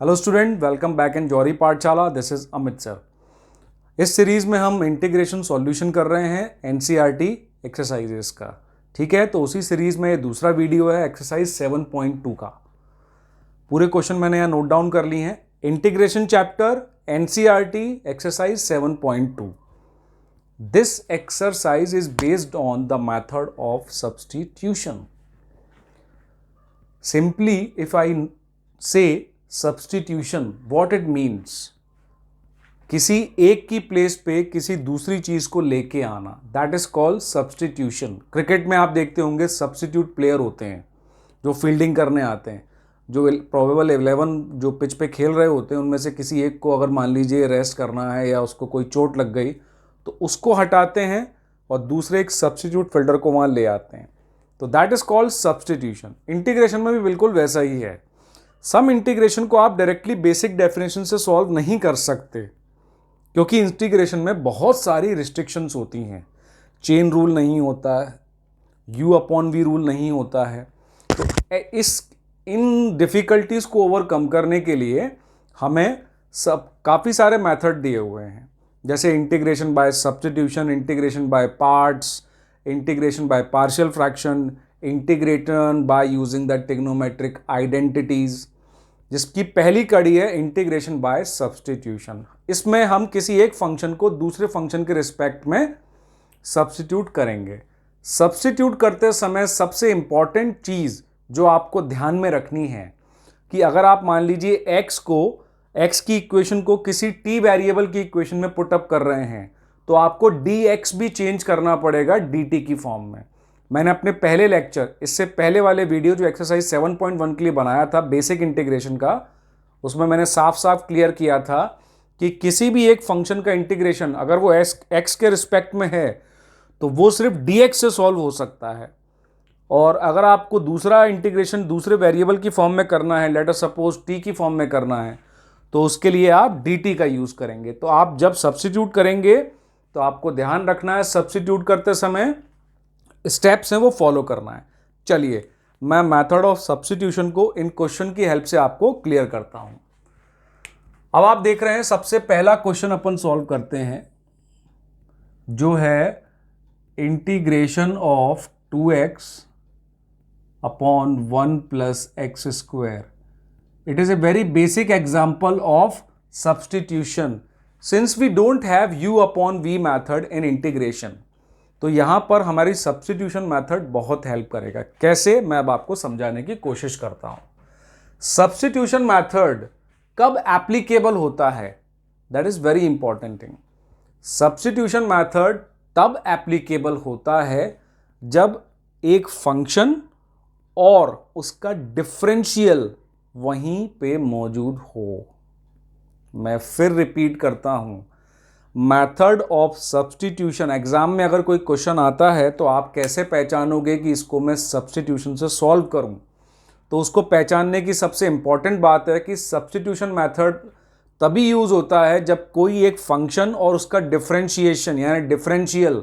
Hello student, welcome back in Jauhari Pathshala. This is Amit sir. इस series में हम इंटीग्रेशन सॉल्यूशन कर रहे हैं एनसीईआरटी एक्सरसाइजेस का। ठीक है, तो उसी सीरीज में ये दूसरा वीडियो है एक्सरसाइज 7.2 का। पूरे क्वेश्चन मैंने यहाँ नोट डाउन कर लिए हैं। Integration chapter NCERT exercise 7.2। This exercise is based on the method of substitution. Simply if I से सब्स्टिट्यूशन, व्हाट इट मीन्स, किसी एक की प्लेस पे किसी दूसरी चीज को लेके आना, that is called substitution. Cricket में आप देखते होंगे सब्स्टिट्यूट प्लेयर होते हैं जो फील्डिंग करने आते हैं, जो प्रोबेबल 11 जो पिच पे खेल रहे होते हैं उनमें से किसी एक को अगर मान लीजिए रेस्ट करना है या उसको कोई चोट लग गई तो उसको हटाते हैं और दूसरे एक सब्स्टिट्यूट फील्डर को वहां ले आते हैं, तो that is called substitution. Integration में भी बिल्कुल वैसा ही है। सम इंटीग्रेशन को आप डायरेक्टली बेसिक डेफिनेशन से सॉल्व नहीं कर सकते क्योंकि इंटीग्रेशन में बहुत सारी रिस्ट्रिक्शंस होती हैं। चेन रूल नहीं होता है, यू अपॉन वी रूल नहीं होता है। तो इन डिफिकल्टीज को ओवरकम करने के लिए हमें काफ़ी सारे मेथड दिए हुए हैं, जैसे integration by substitution, integration by parts, integration by partial fraction, integration by using the trigonometric identities, जिसकी पहली कड़ी है इंटीग्रेशन बाय सब्स्टिट्यूशन। इसमें हम किसी एक फंक्शन को दूसरे फंक्शन के रिस्पेक्ट में सब्स्टिट्यूट करेंगे। सब्स्टिट्यूट करते समय सबसे इंपॉर्टेंट चीज जो आपको ध्यान में रखनी है कि अगर आप मान लीजिए x की इक्वेशन को किसी t वेरिएबल की इक्वेशन में पुटअप कर रहे हैं तो आपको dx भी चेंज करना पड़ेगा dt की फॉर्म में। मैंने अपने पहले लेक्चर, इससे पहले वाले वीडियो जो एक्सरसाइज 7.1 के लिए बनाया था बेसिक इंटीग्रेशन का, उसमें मैंने साफ साफ क्लियर किया था कि किसी भी एक फंक्शन का इंटीग्रेशन अगर वो x के रिस्पेक्ट में है तो वो सिर्फ dx से सॉल्व हो सकता है, और अगर आपको दूसरा इंटीग्रेशन दूसरे वेरिएबल की फॉर्म में करना है, लेट अस सपोज t की फॉर्म में करना है, तो उसके लिए आप dt का यूज करेंगे। तो आप जब सब्स्टिट्यूट करेंगे तो आपको ध्यान रखना है सब्स्टिट्यूट करते समय स्टेप्स हैं वो फॉलो करना है। चलिए मैं मेथड ऑफ सब्स्टिट्यूशन को इन क्वेश्चन की हेल्प से आपको क्लियर करता हूं। अब आप देख रहे हैं सबसे पहला क्वेश्चन अपन सॉल्व करते हैं जो है integration of 2x upon 1 plus x square. It is a very basic example of substitution since we don't have u upon v method in integration. तो यहां पर हमारी सब्स्टिट्यूशन मेथड बहुत हेल्प करेगा। कैसे, मैं अब आपको समझाने की कोशिश करता हूं। सब्स्टिट्यूशन मेथड कब एप्लीकेबल होता है, that is very important thing. Substitution method तब एप्लीकेबल होता है जब एक फंक्शन और उसका डिफरेंशियल वहीं पे मौजूद हो। मैं फिर रिपीट करता हूं, मेथड ऑफ सब्स्टिट्यूशन, एग्जाम में अगर कोई क्वेश्चन आता है तो आप कैसे पहचानोगे कि इसको मैं सब्स्टिट्यूशन से सॉल्व करूं, तो उसको पहचानने की सबसे इंपॉर्टेंट बात है कि सब्स्टिट्यूशन मेथड तभी यूज होता है जब कोई एक फंक्शन और उसका डिफरेंशिएशन यानी डिफरेंशियल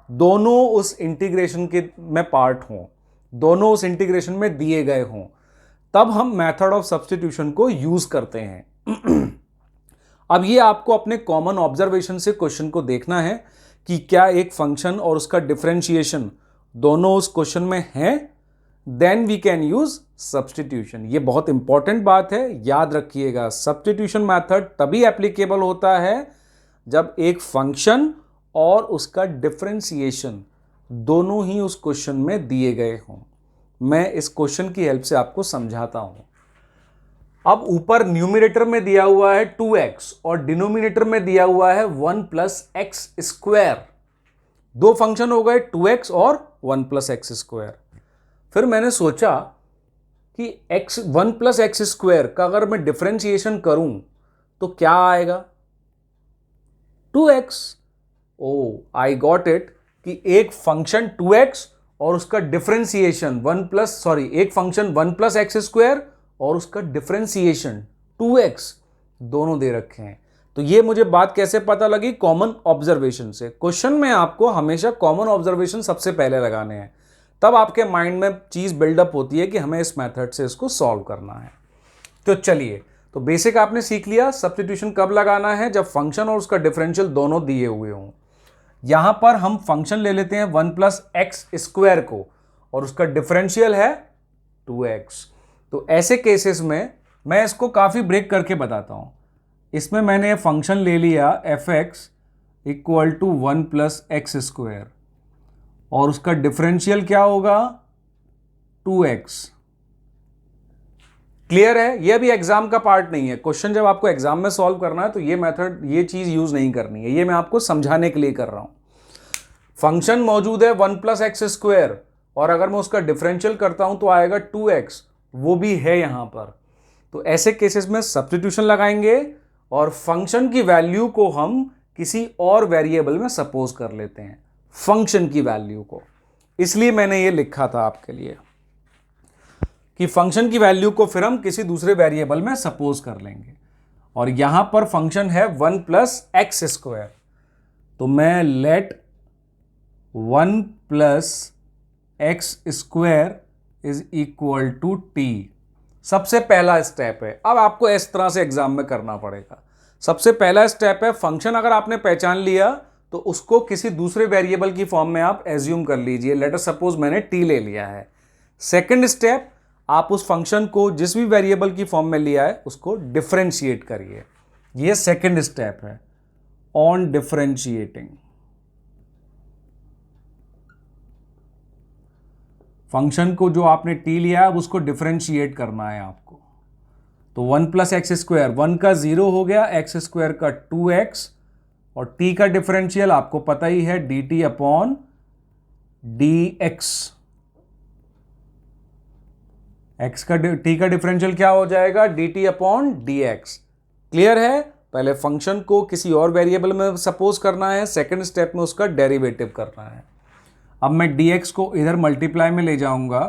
दोनों उस इंटीग्रेशन के में पार्ट हों, दोनों उस इंटीग्रेशन में दिए गए हों, तब हम मेथड ऑफ सब्स्टिट्यूशन को यूज करते हैं। अब ये आपको अपने कॉमन ऑब्जर्वेशन से क्वेश्चन को देखना है कि क्या एक फंक्शन और उसका डिफरेंशिएशन दोनों उस क्वेश्चन में है, then we can use substitution. ये बहुत इंपॉर्टेंट बात है, याद रखिएगा। सब्स्टिट्यूशन मेथड तभी एप्लीकेबल होता है जब एक फंक्शन और उसका डिफरेंशिएशन दोनों ही उस क्वेश्चन में दिए गए हों। मैं इस क्वेश्चन की हेल्प से आपको समझाता हूं। अब ऊपर न्यूमरेटर में दिया हुआ है 2x और डिनोमिनेटर में दिया हुआ है 1 प्लस एक्स स्क्वायर। दो फंक्शन हो गए 2x और 1 प्लस एक्स स्क्वायर। फिर मैंने सोचा कि 1 प्लस एक्स स्क्वायर का अगर मैं डिफरेंशिएशन करूं तो क्या आएगा, 2x। O I got it कि एक फंक्शन 2x और उसका डिफरेंशिएशन एक फंक्शन 1 प्लस एक्स स्क्वायर और उसका डिफरेंशिएशन 2x दोनों दे रखे हैं। तो ये मुझे बात कैसे पता लगी, कॉमन ऑब्जर्वेशन से। क्वेश्चन में आपको हमेशा कॉमन ऑब्जर्वेशन सबसे पहले लगाने हैं, तब आपके माइंड में चीज बिल्डअप होती है कि हमें इस मेथड से इसको सॉल्व करना है। तो चलिए तो बेसिक आपने सीख लिया सब्स्टिट्यूशन कब लगाना है, जब फंक्शन और उसका डिफरेंशियल दोनों दिए हुए हों। यहां पर हम फंक्शन ले लेते हैं 1 प्लस एक्स स्क्वायर को और उसका डिफरेंशियल है 2x। तो ऐसे केसेस में मैं इसको काफी ब्रेक करके बताता हूं। इसमें मैंने फंक्शन ले लिया fx equal to 1 plus x square और उसका डिफरेंशियल क्या होगा 2x। क्लियर है? ये भी एग्जाम का पार्ट नहीं है। क्वेश्चन जब आपको एग्जाम में सॉल्व करना है तो ये मेथड, ये चीज यूज नहीं करनी है। ये मैं आपको समझाने के लिए कर रहा हूं। फंक्शन मौजूद है 1 प्लस एक्स स्क्वायर और अगर मैं उसका डिफरेंशियल करता हूं तो आएगा 2x, वो भी है यहां पर। तो ऐसे केसेस में सब्स्टिट्यूशन लगाएंगे और फंक्शन की वैल्यू को हम किसी और वेरिएबल में सपोज कर लेते हैं, फंक्शन की वैल्यू को। इसलिए मैंने ये लिखा था आपके लिए कि फंक्शन की वैल्यू को फिर हम किसी दूसरे वेरिएबल में सपोज कर लेंगे। और यहां पर फंक्शन है 1 प्लस एक्स स्क्वायर, तो मैं let 1 plus x square is equal to T. सबसे पहला स्टेप है। अब आपको इस तरह से एग्जाम में करना पड़ेगा। सबसे पहला स्टेप है, फंक्शन अगर आपने पहचान लिया तो उसको किसी दूसरे वेरिएबल की फॉर्म में आप एज्यूम कर लीजिए। लेट अस सपोज मैंने टी ले लिया है। सेकंड स्टेप, आप उस फंक्शन को जिस भी वेरिएबल की फॉर्म में लिया है उसको डिफरेंशिएट करिए। ये सेकंड स्टेप है, ऑन डिफरेंशिएटिंग। फंक्शन को जो आपने टी लिया है उसको डिफरेंशिएट करना है आपको। तो 1 प्लस एक्स स्क्वायर, 1 का 0 हो गया, एक्स स्क्वायर का 2x और t का डिफरेंशियल आपको पता ही है dt अपॉन dx। x का t का डिफरेंशियल क्या हो जाएगा dt अपॉन dx। क्लियर है? पहले फंक्शन को किसी और वेरिएबल में सपोज करना है, सेकंड स्टेप में उसका डेरिवेटिव करना है। अब मैं dx को इधर मल्टीप्लाई में ले जाऊंगा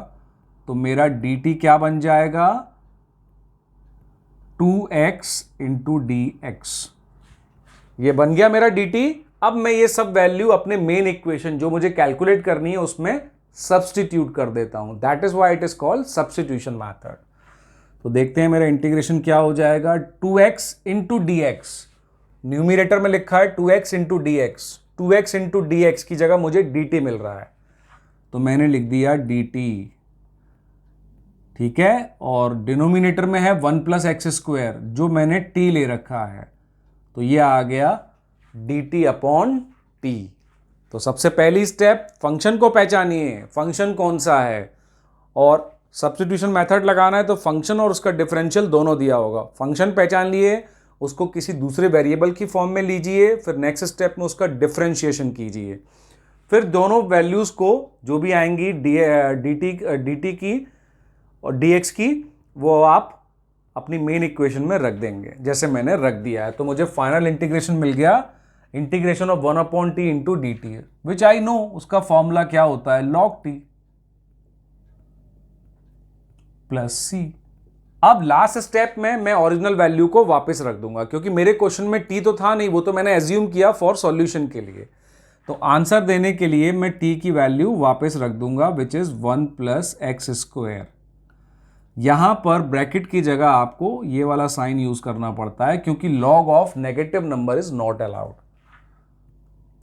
तो मेरा dt क्या बन जाएगा 2x इंटू dx। ये बन गया मेरा dt। अब मैं ये सब वैल्यू अपने मेन इक्वेशन जो मुझे कैलकुलेट करनी है उसमें सब्स्टिट्यूट कर देता हूं। That is why it is called substitution method. तो देखते हैं मेरा इंटीग्रेशन क्या हो जाएगा 2x इंटू dx। न्यूमिरेटर में लिखा है 2x into dx। 2x into dx की जगह मुझे dt मिल रहा है तो मैंने लिख दिया dt। ठीक है? और डिनोमिनेटर में है 1 प्लस एक्स स्क्वायर जो मैंने t ले रखा है, तो ये आ गया dt अपॉन t। तो सबसे पहली स्टेप, फंक्शन को पहचानिए, फंक्शन कौन सा है, और सब्स्टिट्यूशन मेथड लगाना है तो फंक्शन और उसका डिफरेंशियल दोनों दिया होगा। फंक्शन पहचान लिए, उसको किसी दूसरे वेरिएबल की फॉर्म में लीजिए, फिर नेक्स्ट स्टेप में उसका डिफरेंशिएशन कीजिए। फिर दोनों वैल्यूज को जो भी आएंगी dt की और dx की, वो आप अपनी मेन इक्वेशन में रख देंगे जैसे मैंने रख दिया है। तो मुझे फाइनल इंटीग्रेशन मिल गया, integration of 1 upon T into D T, which I know उसका फॉर्मूला क्या होता है log t प्लस c। अब लास्ट स्टेप में मैं ओरिजिनल वैल्यू को वापस रख दूंगा क्योंकि मेरे क्वेश्चन में t तो था नहीं, वो तो मैंने एज्यूम किया फॉर सॉल्यूशन के लिए। तो आंसर देने के लिए मैं t की वैल्यू वापस रख दूंगा which is 1 plus x square. यहां पर ब्रैकेट की जगह आपको ये वाला साइन यूज करना पड़ता है क्योंकि log of negative number is not allowed.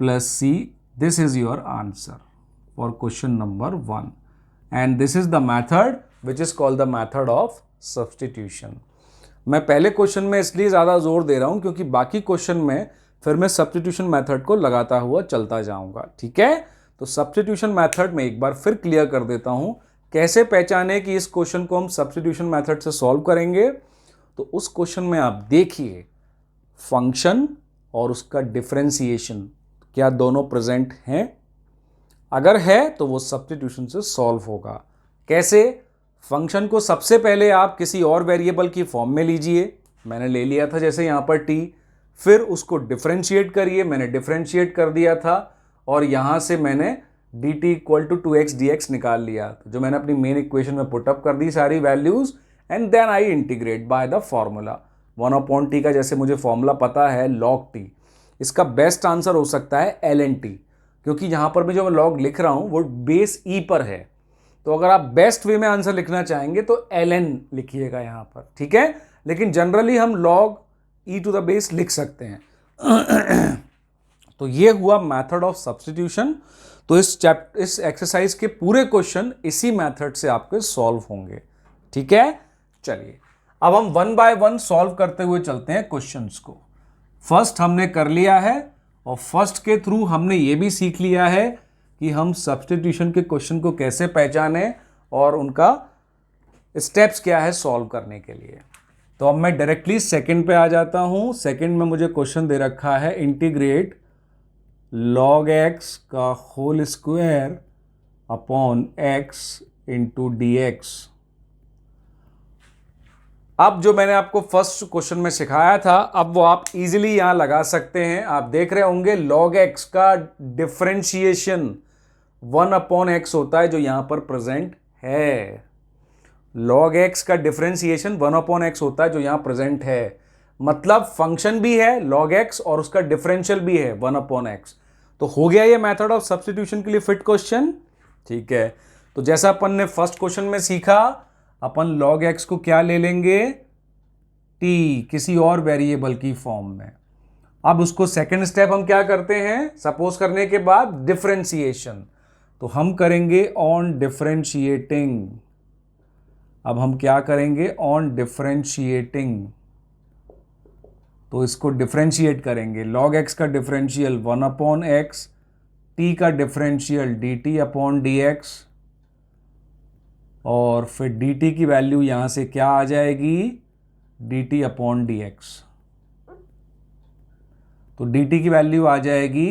Plus c, this is your answer for question number 1 and this is the method which is called the method of substitution. मैं पहले क्वेश्चन में इसलिए ज़्यादा जोर दे रहा हूं क्योंकि बाकी क्वेश्चन में फिर मैं सब्स्टिट्यूशन मेथड को लगाता हुआ चलता जाऊंगा। ठीक है? तो सब्स्टिट्यूशन मेथड में एक बार फिर क्लियर कर देता हूं, कैसे पहचाने कि इस क्वेश्चन को हम सब्स्टिट्यूशन मेथड से सॉल्व करेंगे। तो उस क्वेश्चन में आप देखिए फंक्शन और उसका डिफरेंशिएशन क्या दोनों प्रेजेंट हैं। अगर है तो वो सब्स्टिट्यूशन से सॉल्व होगा। कैसे? फंक्शन को सबसे पहले आप किसी और वेरिएबल की फॉर्म में लीजिए, मैंने ले लिया था जैसे यहां पर t, फिर उसको डिफरेंशिएट करिए, मैंने डिफरेंशिएट कर दिया था और यहां से मैंने dt equal to 2x dx निकाल लिया, जो मैंने अपनी मेन इक्वेशन में पुटअप कर दी सारी values and then I integrate by the formula 1 upon t का जैसे मुझे फॉर्मूला पता है log t। इसका बेस्ट आंसर हो सकता है ln t क्योंकि यहां पर मैं जो log लिख रहा हूं वो बेस e पर है। तो अगर आप बेस्ट वे में आंसर लिखना चाहेंगे तो ln लिखिएगा यहां पर। ठीक है? लेकिन जनरली हम log e to the base लिख सकते हैं। तो ये हुआ मेथड ऑफ सब्स्टिट्यूशन। तो इस एक्सरसाइज के पूरे क्वेश्चन इसी मेथड से आपके सॉल्व होंगे। ठीक है, चलिए अब हम वन बाय वन सॉल्व करते हुए चलते हैं क्वेश्चंस को। फर्स्ट हमने कर लिया है और फर्स्ट के थ्रू हमने ये भी सीख लिया है कि हम सब्स्टिट्यूशन के क्वेश्चन को कैसे पहचानें और उनका स्टेप्स क्या है सॉल्व करने के लिए। तो अब मैं डायरेक्टली सेकंड पे आ जाता हूं। सेकंड में मुझे क्वेश्चन दे रखा है इंटीग्रेट log x का whole square upon x into dx। अब जो मैंने आपको फर्स्ट क्वेश्चन में सिखाया था, अब वो आप इजीली यहां लगा सकते हैं। आप देख रहे होंगे log x का डिफरेंशिएशन 1 अपॉन x होता है जो यहां पर प्रेजेंट है। log x का डिफरेंशिएशन 1 अपॉन x होता है जो यहां प्रेजेंट है। मतलब फंक्शन भी है log x और उसका डिफरेंशियल भी है 1 अपॉन x। तो हो गया ये मेथड ऑफ सब्स्टिट्यूशन के लिए फिट क्वेश्चन। ठीक है, तो जैसा अपन ने फर्स्ट क्वेश्चन में सीखा, अपन log x को क्या ले लेंगे, t, किसी और वेरिएबल की फॉर्म में। अब उसको सेकंड स्टेप हम क्या करते हैं, सपोज करने के बाद डिफरेंशिएशन। तो हम करेंगे ऑन डिफरेंशिएटिंग। अब हम क्या करेंगे, ऑन डिफरेंशिएटिंग। तो इसको डिफरेंशिएट करेंगे। log x का डिफरेंशियल 1 अपॉन x, t का डिफरेंशियल dt अपॉन dx, और फिर dt की वैल्यू यहां से क्या आ जाएगी, dt अपॉन dx। तो dt की वैल्यू आ जाएगी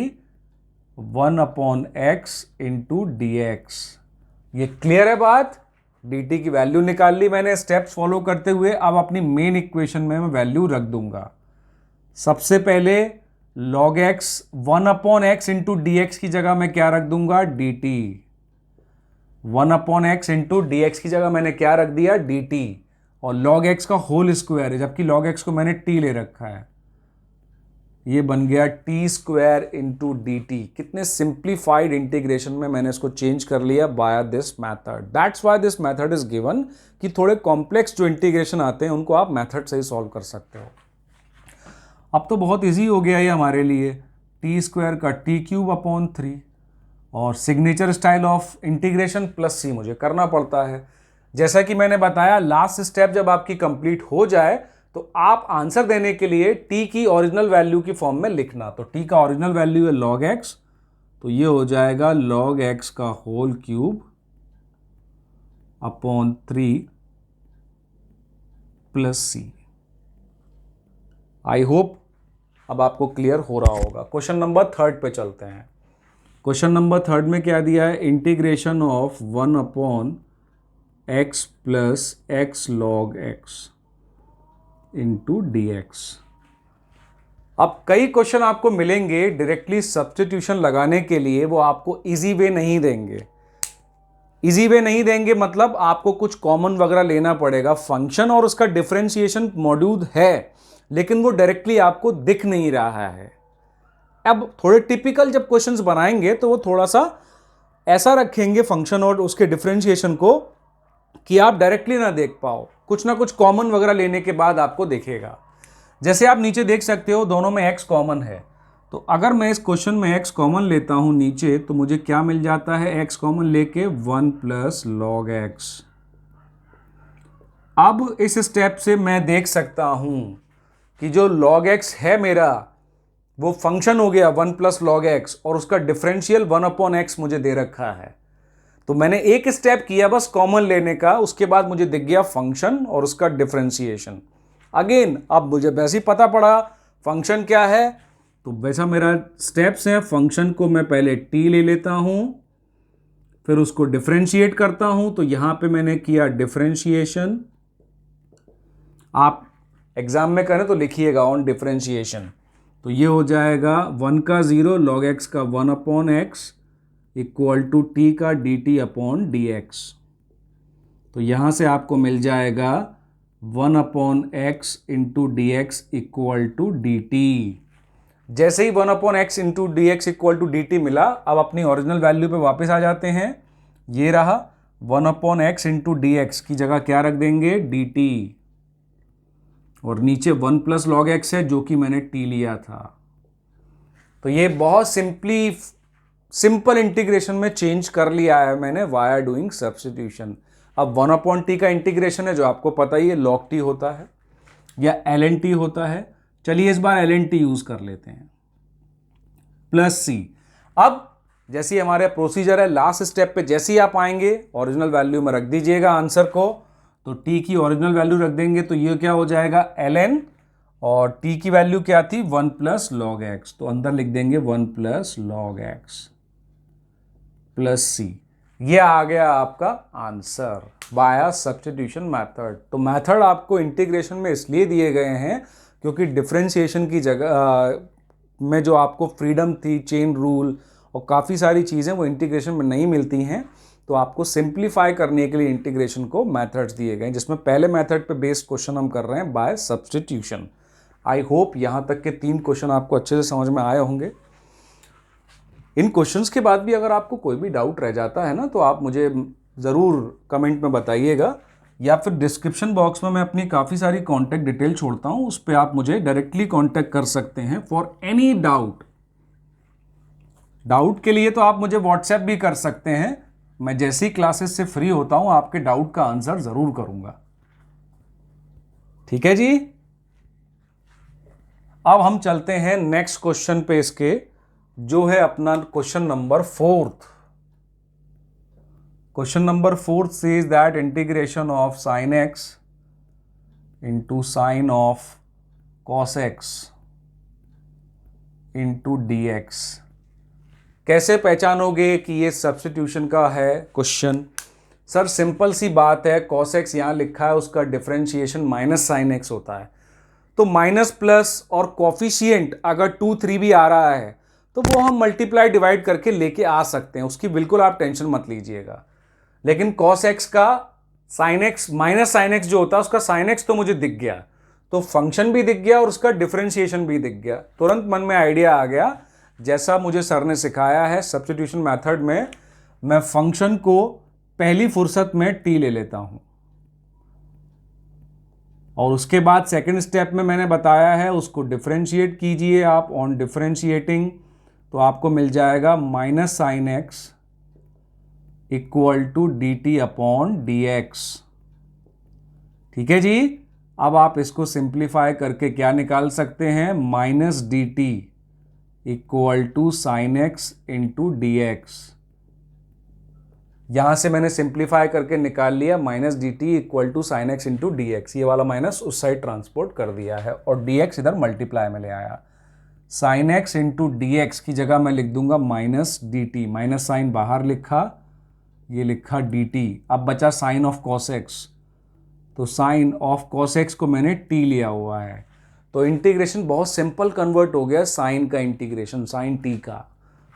1 अपॉन x इंटू dx। ये क्लियर है बात। dt की वैल्यू निकाल ली मैंने स्टेप्स फॉलो करते हुए। अब अपनी मेन इक्वेशन में मैं वैल्यू रख दूंगा। सबसे पहले log x 1 upon x into dx की जगह मैं क्या रख दूंगा, dt। 1 upon x into dx की जगह मैंने क्या रख दिया, dt। और log x का होल स्क्वायर है, जबकि log x को मैंने t ले रखा है। ये बन गया t स्क्वायर इंटू dt। कितने सिंप्लीफाइड इंटीग्रेशन में मैंने इसको चेंज कर लिया by this method. That's why this method is given कि थोड़े कॉम्प्लेक्स जो इंटीग्रेशन आते हैं उनको आप मैथड से ही सॉल्व कर सकते हो। अब तो बहुत इजी हो गया ये हमारे लिए। टी स्क्वायर का टी क्यूब अपॉन 3 और signature style of integration plus C मुझे करना पड़ता है। जैसा कि मैंने बताया, लास्ट स्टेप जब आपकी कंप्लीट हो जाए तो आप आंसर देने के लिए टी की ओरिजिनल वैल्यू की फॉर्म में लिखना। तो टी का ओरिजिनल वैल्यू है log x, तो ये हो जाएगा log x का whole cube upon 3 plus C. I hope अब आपको क्लियर हो रहा होगा। क्वेश्चन नंबर थर्ड पे चलते हैं। क्वेश्चन नंबर थर्ड में क्या दिया है, integration of 1 upon x plus x log x into dx। अब कई क्वेश्चन आपको मिलेंगे डायरेक्टली सब्स्टिट्यूशन लगाने के लिए, वो आपको इजी वे नहीं देंगे। इजी वे नहीं देंगे मतलब आपको कुछ कॉमन वगैरह लेना पड़ेगा। फंक्शन और उसका डिफरेंशिएशन मौजूद है, लेकिन वो डायरेक्टली आपको दिख नहीं रहा है। अब थोड़े टिपिकल जब क्वेश्चंस बनाएंगे तो वो थोड़ा सा ऐसा रखेंगे फंक्शन और उसके डिफरेंशिएशन को कि आप डायरेक्टली ना देख पाओ, कुछ ना कुछ कॉमन वगैरह लेने के बाद आपको दिखेगा। जैसे आप नीचे देख सकते हो दोनों में x कॉमन है, तो अगर मैं इस क्वेश्चन में x कॉमन लेता हूं नीचे, तो मुझे क्या मिल जाता है, x कॉमन लेके 1 प्लस log x। अब इस स्टेप से मैं देख सकता हूं कि जो log x है मेरा वो फंक्शन हो गया 1 प्लस log x, और उसका डिफरेंशियल 1 अपॉन x मुझे दे रखा है। तो मैंने एक स्टेप किया बस कॉमन लेने का, उसके बाद मुझे दिख गया फंक्शन और उसका डिफरेंशिएशन। अगेन अब मुझे वैसे ही पता पड़ा फंक्शन क्या है, तो वैसा मेरा स्टेप्स हैं। फंक्शन को मैं पहले t ले लेता हूं, फिर उसको डिफरेंशिएट करता हूं। तो यहां पे मैंने किया डिफरेंशिएशन। आप एग्जाम में करें तो लिखिएगा ऑन डिफरेंशिएशन। तो ये हो जाएगा 1 का 0, log x का 1 upon x equal to t का dt अपॉन dx। तो यहाँ से आपको मिल जाएगा 1 upon x into D x equal to D T. जैसे ही 1 upon x into D x equal to D T मिला, अब अपनी ओरिजिनल वैल्यू पे वापस आ जाते हैं। ये रहा 1 upon x into D x की जगह क्या रख देंगे, डी टी। और नीचे 1 प्लस लॉग एक्स है जो कि मैंने टी लिया था। तो ये बहुत सिंपल इंटीग्रेशन में चेंज कर लिया है मैंने वाया डूइंग सब्स्टिट्यूशन। अब 1/t का इंटीग्रेशन है जो आपको पता ही है log t होता है या ln t होता है। चलिए इस बार ln t यूज कर लेते हैं प्लस सी। अब जैसे हमारे प्रोसीजर है, लास्ट स्टेप पे जैसे ही आप आएंगे ओरिजिनल वैल्यू में रख दीजिएगा आंसर को। तो t की ओरिजिनल वैल्यू रख देंगे तो ये क्या हो जाएगा ln, और t की वैल्यू क्या थी 1 प्लस लॉग एक्स, तो अंदर लिख देंगे 1 प्लस लॉग एक्स प्लस सी। ये आ गया आपका आंसर बाया सब्स्टिट्यूशन मेथड। तो मेथड आपको इंटीग्रेशन में इसलिए दिए गए हैं क्योंकि डिफरेंशिएशन की जगह में जो आपको फ्रीडम थी, चेन रूल और काफ़ी सारी चीज़ें वो इंटीग्रेशन में नहीं मिलती हैं। तो आपको सिंप्लीफाई करने के लिए इंटीग्रेशन को मेथड्स दिए गए हैं, जिसमें पहले मेथड पे बेस्ड क्वेश्चन हम कर रहे हैं बाय सब्स्टिट्यूशन। आई होप यहाँ तक के 3 क्वेश्चन आपको अच्छे से समझ में आए होंगे। इन क्वेश्चंस के बाद भी अगर आपको कोई भी डाउट रह जाता है ना, तो आप मुझे ज़रूर कमेंट में बताइएगा, या फिर डिस्क्रिप्शन बॉक्स में मैं अपनी काफ़ी सारी कॉन्टैक्ट डिटेल छोड़ता हूँ, उस पर आप मुझे डायरेक्टली कॉन्टैक्ट कर सकते हैं फॉर एनी डाउट। डाउट के लिए तो आप मुझे व्हाट्सएप भी कर सकते हैं, मैं जैसी क्लासेस से फ्री होता हूँ आपके डाउट का आंसर ज़रूर करूँगा। ठीक है जी। अब हम चलते हैं नेक्स्ट क्वेश्चन पे इसके, जो है अपना question number 4। Question number 4 says that integration of sin x into sin of cos x into dx। कैसे पहचानोगे कि ये सब्स्टिट्यूशन का है क्वेश्चन? सर सिंपल सी बात है, cos x यहां लिखा है, उसका डिफरेंशिएशन माइनस साइन x होता है। तो माइनस प्लस और कॉफिशिएंट अगर 2 3 भी आ रहा है तो वो हम मल्टीप्लाई डिवाइड करके लेके आ सकते हैं, उसकी बिल्कुल आप टेंशन मत लीजिएगा। लेकिन cos x का sin x minus sine x जो होता है उसका sin x तो मुझे दिख गया, तो फंक्शन भी दिख गया और उसका डिफरेंशिएशन भी दिख गया। तुरंत मन में आइडिया आ गया, जैसा मुझे सर ने सिखाया है सब्स्टिट्यूशन मेथड में, मैं फंक्शन को पहली फुर्सत में t ले लेता हूं, और उसके बाद सेकंड स्टेप में मैंने बताया है उसको डिफरेंशिएट कीजिए आप। ऑन डिफरेंशिएटिंग तो आपको मिल जाएगा minus sine x equal to D T upon D X. ठीक है जी। अब आप इसको सिंप्लीफाई करके क्या निकाल सकते हैं, minus D T equal to sine x into D x. यहां से मैंने सिंप्लीफाई करके निकाल लिया minus D T equal to sine x into D x. ये वाला माइनस उस साइड ट्रांसपोर्ट कर दिया है और डी एक्स इधर मल्टीप्लाई में ले आया। Sine x into D x की जगह मैं लिख दूंगा minus D T, minus sine बाहर लिखा, ये लिखा डी टी। अब बचा साइन ऑफ कॉस एक्स, तो साइन ऑफ कॉस एक्स को मैंने टी लिया हुआ है। तो इंटीग्रेशन बहुत सिंपल कन्वर्ट हो गया साइन का इंटीग्रेशन, साइन टी का,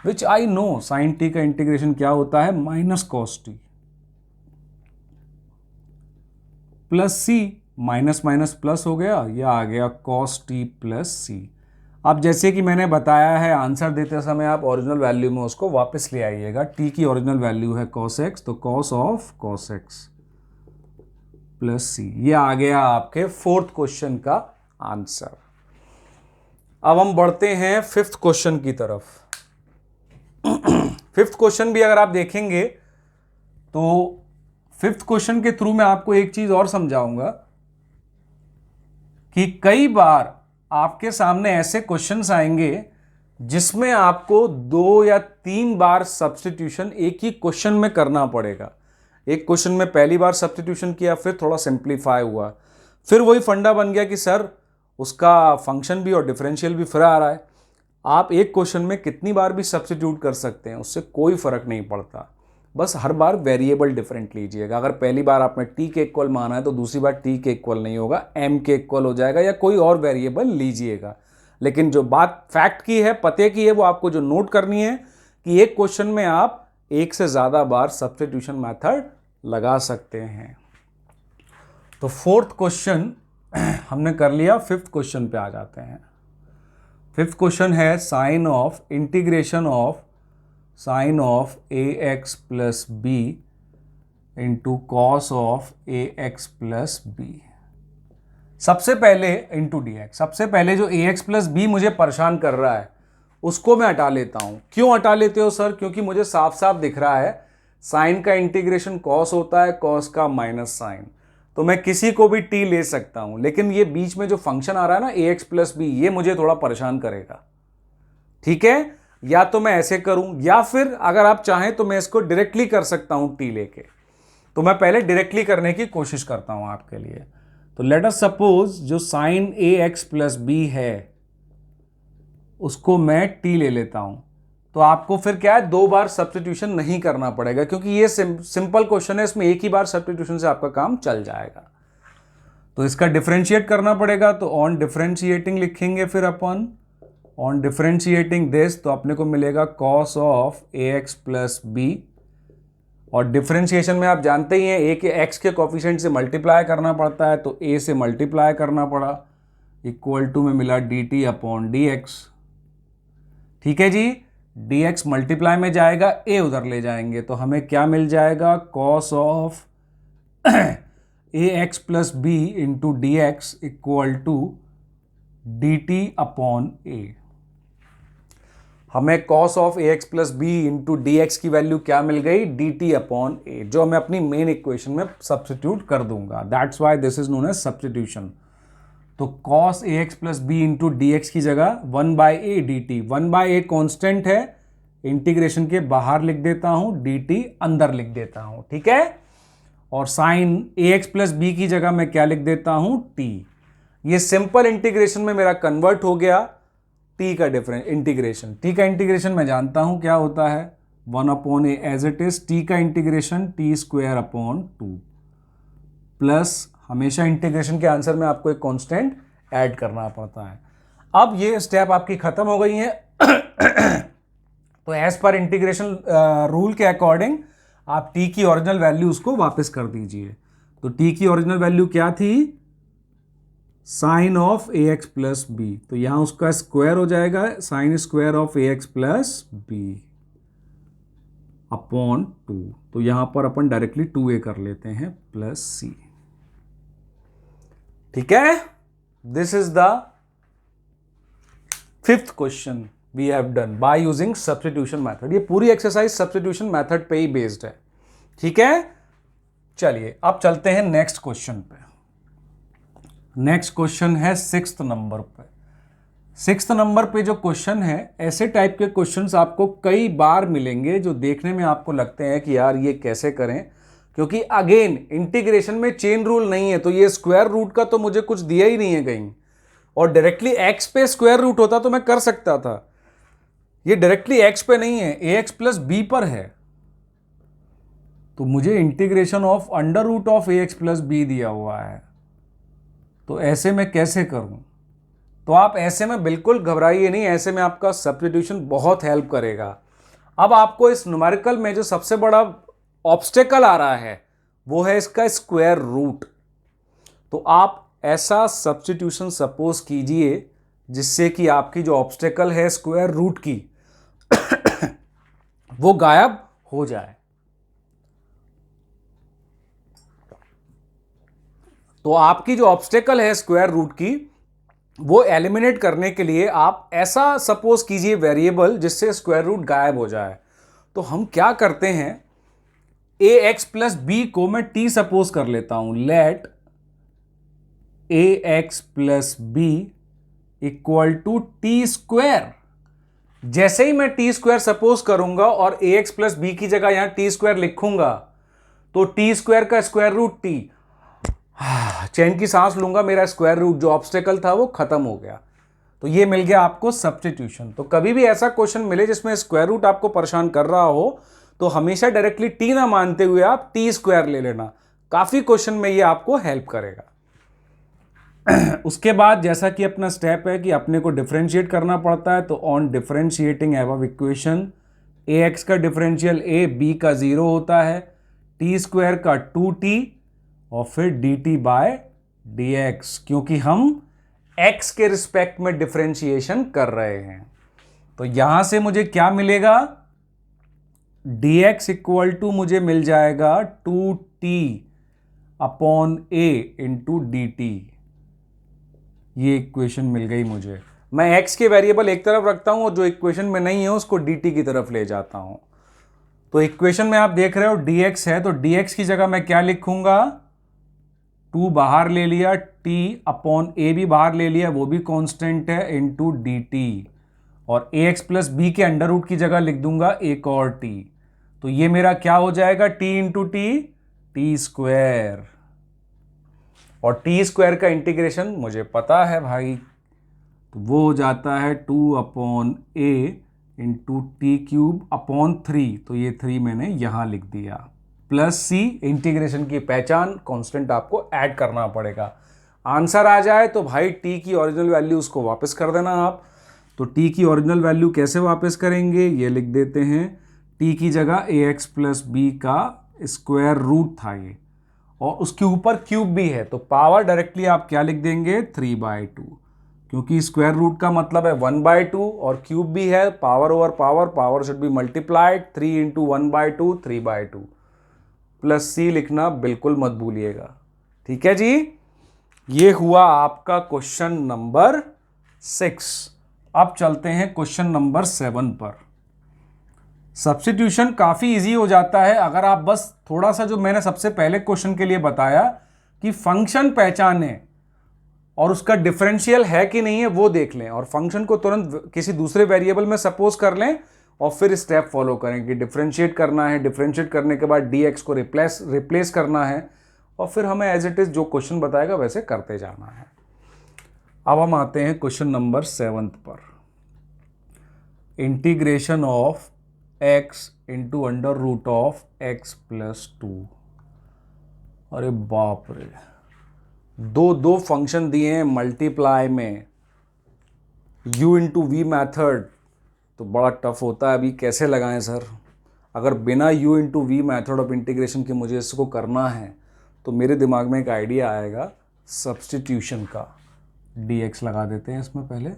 विच आई नो साइन टी का इंटीग्रेशन क्या होता है, minus cos T plus c. Minus minus plus हो गया, यह आ गया कॉस टी प्लस सी। अब जैसे कि मैंने बताया है, आंसर देते समय आप ओरिजिनल वैल्यू में उसको वापस ले आइएगा। टी की ओरिजिनल वैल्यू है कॉस एक्स, तो cos of cos x plus सी। ये आ गया आपके 4th क्वेश्चन का आंसर। अब हम बढ़ते हैं 5th क्वेश्चन की तरफ। 5th क्वेश्चन भी अगर आप देखेंगे तो 5th क्वेश्चन के थ्रू मैं आपको एक चीज और समझाऊंगा कि कई बार आपके सामने ऐसे क्वेश्चंस आएंगे जिसमें आपको 2 या 3 बार सब्स्टिट्यूशन एक ही क्वेश्चन में करना पड़ेगा। एक क्वेश्चन में पहली बार सब्स्टिट्यूशन किया, फिर थोड़ा सिंप्लीफाई हुआ, फिर वही फंडा बन गया कि सर उसका फंक्शन भी और डिफरेंशियल भी फिर आ रहा है। आप एक क्वेश्चन में कितनी बार भी सब्स्टिट्यूट कर सकते हैं, उससे कोई फर्क नहीं पड़ता। बस हर बार वेरिएबल डिफरेंट लीजिएगा। अगर पहली बार आपने टी के इक्वल माना है तो दूसरी बार टी के इक्वल नहीं होगा, एम के इक्वल हो जाएगा, या कोई और वेरिएबल लीजिएगा। लेकिन जो बात फैक्ट की है, पते की है, वो आपको जो नोट करनी है कि एक क्वेश्चन में आप एक से ज़्यादा बार सब्स्टिट्यूशन मेथड लगा सकते हैं। तो 4th क्वेश्चन हमने कर लिया। 5th क्वेश्चन पे आ जाते हैं। 5th क्वेश्चन है sine of integration of sine of A x plus B into cos of A x plus B. सबसे पहले इंटू डी एक्स, सबसे पहले जो ए एक्स प्लस बी मुझे परेशान कर रहा है उसको मैं हटा लेता हूं। क्यों हटा लेते हो सर? क्योंकि मुझे साफ साफ दिख रहा है साइन का इंटीग्रेशन कॉस होता है, कॉस का माइनस साइन, तो मैं किसी को भी टी ले सकता हूं। लेकिन ये बीच में जो फंक्शन आ रहा है ना ए एक्स प्लस बी, ये मुझे थोड़ा परेशान करेगा। ठीक है, या तो मैं ऐसे करूं या फिर अगर आप चाहें तो मैं इसको डायरेक्टली कर सकता हूं टी लेके। तो मैं पहले डायरेक्टली करने की कोशिश करता हूं आपके लिए। तो लेट अस सपोज जो साइन ए एक्स प्लस बी है उसको मैं टी ले लेता हूं, तो आपको फिर क्या है, 2 बार सब्स्टिट्यूशन नहीं करना पड़ेगा, क्योंकि ये सिंपल क्वेश्चन है, इसमें एक ही बार सब्स्टिट्यूशन से आपका काम चल जाएगा। तो इसका डिफरेंशिएट करना पड़ेगा, तो ऑन डिफरेंशिएटिंग लिखेंगे फिर अपन, ऑन डिफरेंशिएटिंग दिस, तो अपने को मिलेगा cos of A x plus B. और डिफरेंशिएशन में आप जानते ही हैं ए के एक्स के कोफिशिएंट से मल्टीप्लाई करना पड़ता है, तो ए से मल्टीप्लाई करना पड़ा, इक्वल टू में मिला D T upon D X. ठीक है जी, डी एक्स मल्टीप्लाई में जाएगा, ए उधर ले जाएंगे, तो हमें क्या मिल जाएगा, cos of A x plus B into D x equal to D T upon a. हमें cos of A x plus B into D x की वैल्यू क्या मिल गई, डी टी अपॉन ए, जो मैं अपनी मेन इक्वेशन में सब्स्टिट्यूट कर दूंगा। That's why this is known as substitution. तो cos a x plus B into D x की जगह 1/a d t, 1/a constant है, इंटीग्रेशन के बाहर लिख देता हूं, डी टी अंदर लिख देता हूं। ठीक है, और साइन ए एक्स प्लस बी की जगह मैं क्या लिख देता हूं, टी। ये सिंपल इंटीग्रेशन में मेरा कन्वर्ट हो गया टी का डिफरेंस इंटीग्रेशन। टी का इंटीग्रेशन मैं जानता हूं क्या होता है, 1/a as it is, T का integration T square upon 2 plus, हमेशा इंटीग्रेशन के आंसर में आपको एक कांस्टेंट ऐड करना पड़ता है। अब ये स्टेप आपकी खत्म हो गई है। तो एज पर इंटीग्रेशन रूल के अकॉर्डिंग आप टी की ओरिजिनल वैल्यू उसको वापस कर दीजिए। तो टी की ओरिजिनल वैल्यू क्या थी, sine of A x plus B, तो यहां उसका स्क्वायर हो जाएगा, sine square of A x plus B upon 2। तो यहां पर अपन डायरेक्टली 2a कर लेते हैं प्लस सी। ठीक है, this is the 5th question we have done by using substitution method. ये पूरी एक्सरसाइज सब्स्टिट्यूशन मेथड पे ही बेस्ड है। ठीक है, चलिए अब चलते हैं नेक्स्ट क्वेश्चन पे। नेक्स्ट क्वेश्चन है 6th नंबर पे। 6th नंबर पे जो क्वेश्चन है, ऐसे टाइप के क्वेश्चंस आपको कई बार मिलेंगे जो देखने में आपको लगते हैं कि यार ये कैसे करें, क्योंकि अगेन इंटीग्रेशन में चेन रूल नहीं है। तो ये स्क्वायर रूट का तो मुझे कुछ दिया ही नहीं है कहीं, और डायरेक्टली एक्स पे स्क्वायर रूट होता तो मैं कर सकता था, ये डायरेक्टली एक्स पे नहीं है, ए एक्स प्लस बी पर है। तो मुझे integration of under root of A x plus B दिया हुआ है, तो ऐसे में कैसे करूं? तो आप ऐसे में बिल्कुल घबराइए नहीं, ऐसे में आपका सब्स्टिट्यूशन बहुत हेल्प करेगा। अब आपको इस न्यूमेरिकल में जो सबसे बड़ा ऑब्स्टेकल आ रहा है वो है इसका स्क्वायर रूट। तो आप ऐसा सब्स्टिट्यूशन सपोज कीजिए जिससे कि आपकी जो ऑब्स्टेकल है स्क्वायर रूट की वो गायब हो जाए। तो आपकी जो ऑब्स्टेकल है स्क्वायर रूट की वो एलिमिनेट करने के लिए आप ऐसा सपोज कीजिए वेरिएबल जिससे स्क्वायर रूट गायब हो जाए। तो हम क्या करते हैं, ए एक्स प्लस बी को मैं टी सपोज कर लेता हूं, let A x plus B equal to T square. जैसे ही मैं टी स्क्वायर सपोज करूंगा और ए एक्स प्लस बी की जगह यहां टी स्क्वायर लिखूंगा, तो टी स्क्वायर का स्क्वायर रूट टी, चैन की सांस लूंगा, मेरा स्क्वायर रूट जो ऑब्स्टेकल था वो खत्म हो गया। तो ये मिल गया आपको सब्स्टिट्यूशन। तो कभी भी ऐसा क्वेश्चन मिले जिसमें स्क्वायर रूट आपको परेशान कर रहा हो, तो हमेशा डायरेक्टली टी ना मानते हुए आप टी स्क्वायर ले लेना, काफी क्वेश्चन में ये आपको हेल्प करेगा। उसके बाद जैसा कि अपना स्टेप है कि अपने को डिफरेंशिएट करना पड़ता है, तो on differentiating above equation, A x का डिफरेंशियल ए, बी का 0 होता है, टी स्क्वायर का 2t और फिर dt बाय डी एक्स, क्योंकि हम x के रिस्पेक्ट में डिफरेंशिएशन कर रहे हैं। तो यहां से मुझे क्या मिलेगा, dx इक्वल टू मुझे मिल जाएगा 2t upon a into D T. ये इक्वेशन मिल गई मुझे। मैं x के वेरिएबल एक तरफ रखता हूँ और जो इक्वेशन में नहीं है उसको dt की तरफ ले जाता हूँ। तो इक्वेशन में आप देख रहे हो dx है, तो dx की जगह मैं क्या लिखूंगा, 2 बाहर ले लिया, t अपॉन a भी बाहर ले लिया, वो भी कांस्टेंट है, इनटू dt, और ax प्लस b के अंडर रूट की जगह लिख दूंगा एक और t। तो ये मेरा क्या हो जाएगा, t इंटू टी स्क्वायर, और टी स्क्वायर का इंटीग्रेशन मुझे पता है भाई, तो वो हो जाता है 2 अपॉन ए इंटू टी क्यूब अपॉन 3, तो ये 3 मैंने यहां लिख दिया, प्लस सी, इंटीग्रेशन की पहचान, कांस्टेंट आपको ऐड करना पड़ेगा। आंसर आ जाए तो भाई टी की ओरिजिनल वैल्यू उसको वापस कर देना आप। तो टी की ओरिजिनल वैल्यू कैसे वापस करेंगे, ये लिख देते हैं, टी की जगह ए एक्स प्लस बी का स्क्वायर रूट था ये, और उसके ऊपर क्यूब भी है, तो पावर डायरेक्टली आप क्या लिख देंगे, 3/2, क्योंकि स्क्वायर रूट का मतलब है 1/2 और क्यूब भी है, power over power, power should be multiplied, 3 into 1/2, 3/2, plus C लिखना बिल्कुल मत भूलिएगा। ठीक है जी, ये हुआ आपका क्वेश्चन नंबर 6। अब चलते हैं क्वेश्चन नंबर 7 पर। सब्स्टिट्यूशन काफी इजी हो जाता है अगर आप बस थोड़ा सा जो मैंने सबसे पहले क्वेश्चन के लिए बताया कि फंक्शन पहचाने और उसका डिफरेंशियल है कि नहीं है वो देख लें, और फंक्शन को तुरंत किसी दूसरे वेरिएबल में सपोज कर लें और फिर स्टेप फॉलो करें कि डिफरेंशिएट करना है, डिफरेंशिएट करने के बाद dx को रिप्लेस करना है, और फिर हमें एज इट इज जो क्वेश्चन बताएगा वैसे करते जाना है। अब हम आते हैं क्वेश्चन नंबर 7 पर। Integration of x into under root of x plus 2। अरे बाप रे, दो फंक्शन दिए हैं मल्टीप्लाई में, u इंटू वी मैथड, तो बड़ा टफ होता है। अभी कैसे लगाएं सर, अगर बिना u into V method of integration के मुझे इसको करना है तो मेरे दिमाग में एक आइडिया आएगा सब्स्टिट्यूशन का। dx लगा देते हैं इसमें पहले।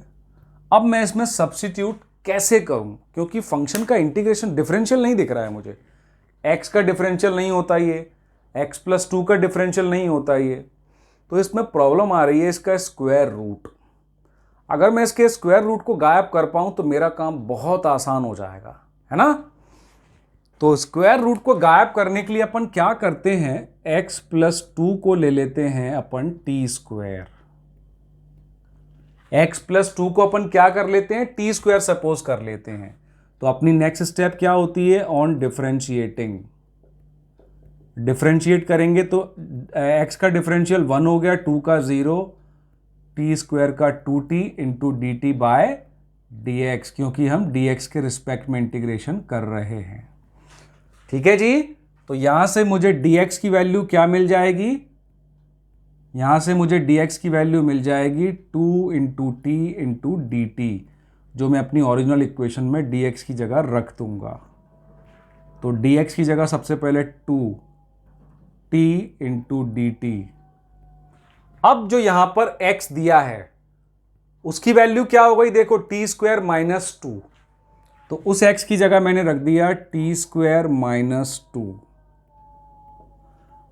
अब मैं इसमें सब्स्टिट्यूट कैसे करूं, क्योंकि फंक्शन का इंटीग्रेशन डिफरेंशियल नहीं दिख रहा है मुझे, x का डिफरेंशियल नहीं होता ये, x प्लस 2 का डिफरेंशियल नहीं होता ये, तो इसमें प्रॉब्लम आ रही है इसका स्क्वायर रूट। अगर मैं इसके स्क्वायर रूट को गायब कर पाऊं तो मेरा काम बहुत आसान हो जाएगा, है ना। तो स्क्वायर रूट को गायब करने के लिए अपन क्या करते हैं, x प्लस 2 को ले लेते हैं अपन टी स्क्वायर, x प्लस 2 को अपन क्या कर लेते हैं, टी स्क्वायर सपोज कर लेते हैं। तो अपनी नेक्स्ट स्टेप क्या होती है, ऑन डिफरेंशिएटिंग, डिफरेंशिएट करेंगे तो x का डिफरेंशियल 1 हो गया, 2 का 0, टी स्क्वायर का 2t into D T by D X, क्योंकि हम dx के रिस्पेक्ट में इंटीग्रेशन कर रहे हैं। ठीक है जी, तो यहां से मुझे dx की वैल्यू क्या मिल जाएगी, यहां से मुझे dx की वैल्यू मिल जाएगी 2 into t into D T, जो मैं अपनी ओरिजिनल इक्वेशन में dx की जगह रख दूंगा। तो dx की जगह सबसे पहले 2t इंटू डी टी। अब जो यहां पर x दिया है उसकी वैल्यू क्या हो गई, देखो टी स्क्वायर माइनस 2, तो उस x की जगह मैंने रख दिया टी स्क्वायर माइनस 2।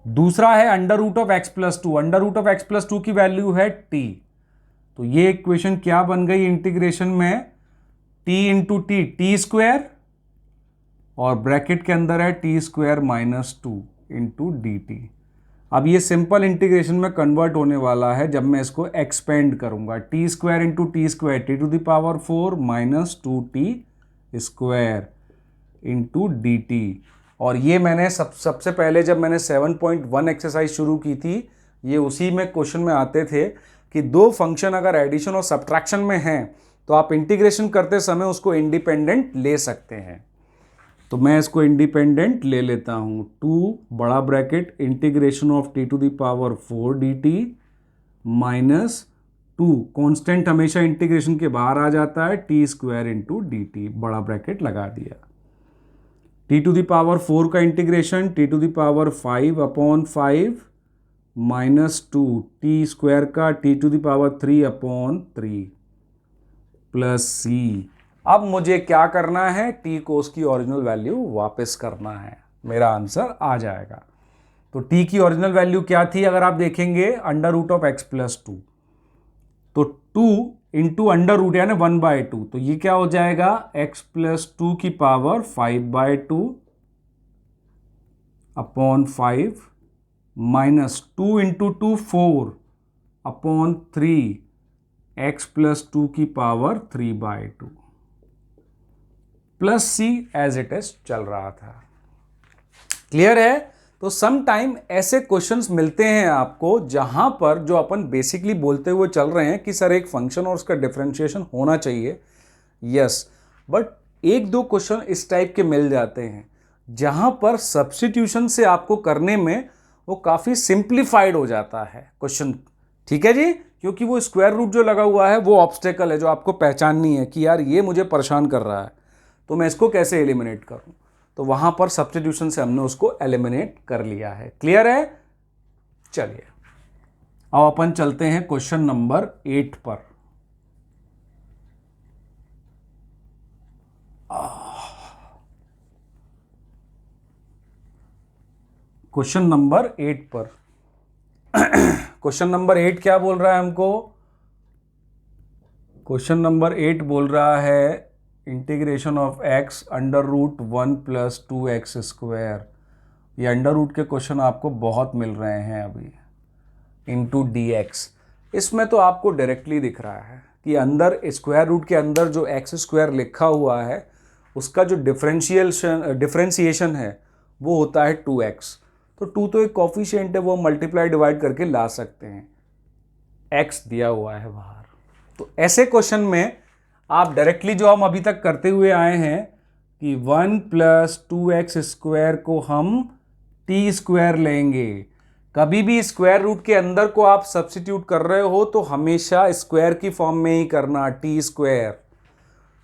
दूसरा है under root of x plus 2, under root of x plus 2 की वैल्यू है t, तो ये इक्वेशन क्या बन गई इंटीग्रेशन में, t into T, T square, और ब्रैकेट के अंदर है T square minus 2 into D T. अब ये सिंपल इंटीग्रेशन में कन्वर्ट होने वाला है जब मैं इसको एक्सपेंड करूंगा, T square into T square, T to the power 4 minus 2t square into D T. और ये मैंने सबसे पहले जब मैंने 7.1 एक्सरसाइज शुरू की थी, ये उसी में क्वेश्चन में आते थे कि दो फंक्शन अगर एडिशन और सब्ट्रैक्शन में हैं तो आप इंटीग्रेशन करते समय उसको इंडिपेंडेंट ले सकते हैं। तो मैं इसको इंडिपेंडेंट ले लेता हूं, 2 बड़ा bracket integration of T to the power 4 d T minus 2, constant हमेशा इंटीग्रेशन के बाहर आ जाता है, T square into D t, बड़ा ब्रैकेट लगा दिया। टी टू द पावर 4 का integration T to the power 5 upon 5 minus 2, T square का T to the power 3 upon 3 plus C. अब मुझे क्या करना है, t को उसकी ओरिजिनल वैल्यू वापस करना है, मेरा आंसर आ जाएगा। तो t की ओरिजिनल वैल्यू क्या थी, अगर आप देखेंगे under root of x plus 2, तो 2 इंटू अंडर रूट यानी 1/2, तो ये क्या हो जाएगा x प्लस 2 की power 5/2 upon 5 minus 2 into 2 4 upon 3 x plus 2 की power 3/2 plus c as it is चल रहा था। क्लियर है? तो सम टाइम ऐसे क्वेश्चंस मिलते हैं आपको जहां पर जो अपन बेसिकली बोलते हुए चल रहे हैं कि सर एक फंक्शन और उसका डिफरेंशिएशन होना चाहिए, यस, बट एक दो क्वेश्चन इस टाइप के मिल जाते हैं जहां पर सब्स्टिट्यूशन से आपको करने में वो काफी सिंप्लीफाइड हो जाता है क्वेश्चन। ठीक है जी, क्योंकि वो स्क्वायर रूट जो लगा हुआ है वो ऑब्स्टेकल है जो आपको पहचाननी है कि यार ये मुझे परेशान कर रहा है, तो मैं इसको कैसे एलिमिनेट करूं। तो वहां पर सब्स्टिट्यूशन से हमने उसको एलिमिनेट कर लिया है। क्लियर है? चलिए अब अपन चलते हैं क्वेश्चन नंबर 8 पर। क्वेश्चन नंबर 8 पर क्वेश्चन नंबर 8 क्या बोल रहा है हमको? क्वेश्चन नंबर 8 बोल रहा है integration of x under root 1 plus 2x square. ये अंडर रूट के क्वेश्चन आपको बहुत मिल रहे हैं अभी। इंटू dx, इसमें तो आपको डायरेक्टली दिख रहा है कि अंदर स्क्वायर रूट के अंदर जो x स्क्वायर लिखा हुआ है उसका जो डिफरेंशिएशन है वो होता है 2x। तो 2 तो एक कॉफिशिएंट है, वो मल्टीप्लाई डिवाइड करके ला सकते हैं, x दिया हुआ है बाहर। तो ऐसे क्वेश्चन में आप डायरेक्टली जो हम अभी तक करते हुए आए हैं कि 1 प्लस 2x स्क्वायर को हम t स्क्वायर लेंगे। कभी भी स्क्वायर रूट के अंदर को आप सब्स्टिट्यूट कर रहे हो तो हमेशा स्क्वायर की फॉर्म में ही करना, t स्क्वायर,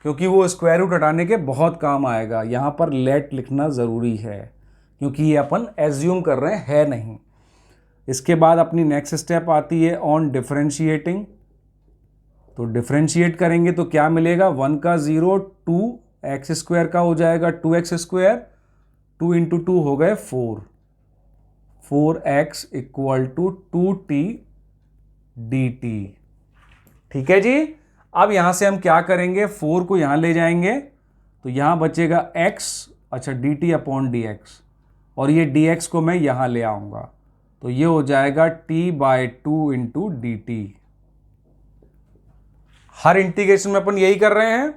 क्योंकि वो स्क्वायर रूट हटाने के बहुत काम आएगा। यहां पर लेट लिखना जरूरी है क्योंकि ये अपन एज्यूम कर रहे हैं नहीं। इसके बाद अपनी नेक्स्ट स्टेप आती है ऑन डिफरेंशिएटिंग। तो डिफरेंशिएट करेंगे तो क्या मिलेगा? 1 का 0, 2x स्क्वायर का हो जाएगा 2x स्क्वायर, 2 इंटू 2 हो गए 4, 4x equal to 2t dt। ठीक है जी। अब यहां से हम क्या करेंगे? 4 को यहां ले जाएंगे तो यहां बचेगा x, अच्छा dt अपॉन dx, और ये dx को मैं यहां ले आऊंगा तो ये हो जाएगा t/2 इंटू dt। हर इंटीग्रेशन में अपन यही कर रहे हैं।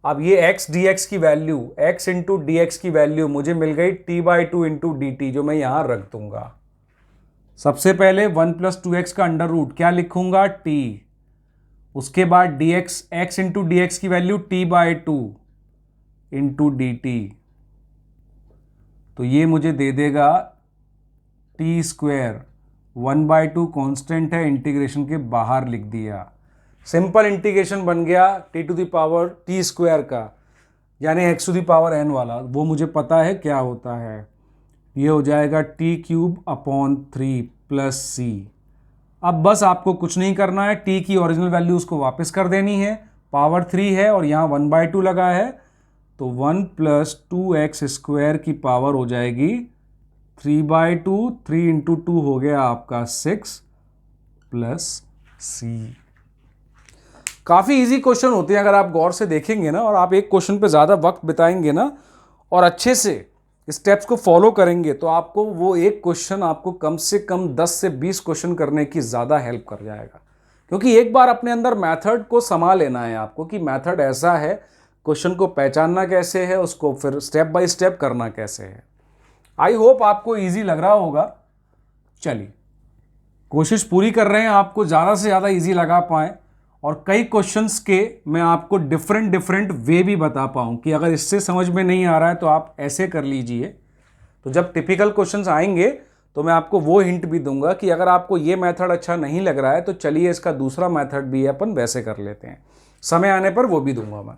अब ये x dx की वैल्यू, x इंटू dx की वैल्यू मुझे मिल गई t/2 इंटू dt, जो मैं यहां रख दूंगा। सबसे पहले 1 प्लस 2x का अंडर रूट क्या लिखूंगा? t। उसके बाद dx, x इंटू dx की वैल्यू t/2 इंटू dt, तो ये मुझे दे देगा t स्क्वायर। 1/2 कॉन्स्टेंट है, इंटीग्रेशन के बाहर लिख दिया। सिंपल इंटीग्रेशन बन गया t to the power t square का, यानी x to the power n वाला, वो मुझे पता है क्या होता है। ये हो जाएगा t cube upon 3 plus c। अब बस आपको कुछ नहीं करना है, t की ओरिजिनल वैल्यू उसको वापस कर देनी है। पावर 3 है और यहाँ 1/2 लगा है, तो 1 प्लस 2x स्क्वायर की पावर हो जाएगी 3/2, 3 इंटू 2 हो गया आपका 6 प्लस c। काफ़ी इजी क्वेश्चन होते हैं अगर आप गौर से देखेंगे ना, और आप एक क्वेश्चन पे ज़्यादा वक्त बिताएंगे ना और अच्छे से स्टेप्स को फॉलो करेंगे तो आपको वो एक क्वेश्चन आपको कम से कम 10 से 20 क्वेश्चन करने की ज़्यादा हेल्प कर जाएगा। क्योंकि एक बार अपने अंदर मेथड को समा लेना है आपको कि मेथड ऐसा है, क्वेश्चन को पहचानना कैसे है, उसको फिर स्टेप बाय स्टेप करना कैसे है। आई होप आपको ईजी लग रहा होगा। चलिए, कोशिश पूरी कर रहे हैं आपको ज़्यादा से ज़्यादा ईजी लगा पाएँ, और कई क्वेश्चंस के मैं आपको डिफरेंट वे भी बता पाऊँ कि अगर इससे समझ में नहीं आ रहा है तो आप ऐसे कर लीजिए। तो जब टिपिकल क्वेश्चंस आएंगे तो मैं आपको वो हिंट भी दूंगा कि अगर आपको ये मेथड अच्छा नहीं लग रहा है तो चलिए इसका दूसरा मेथड भी है, अपन वैसे कर लेते हैं। समय आने पर वो भी दूंगा मैं।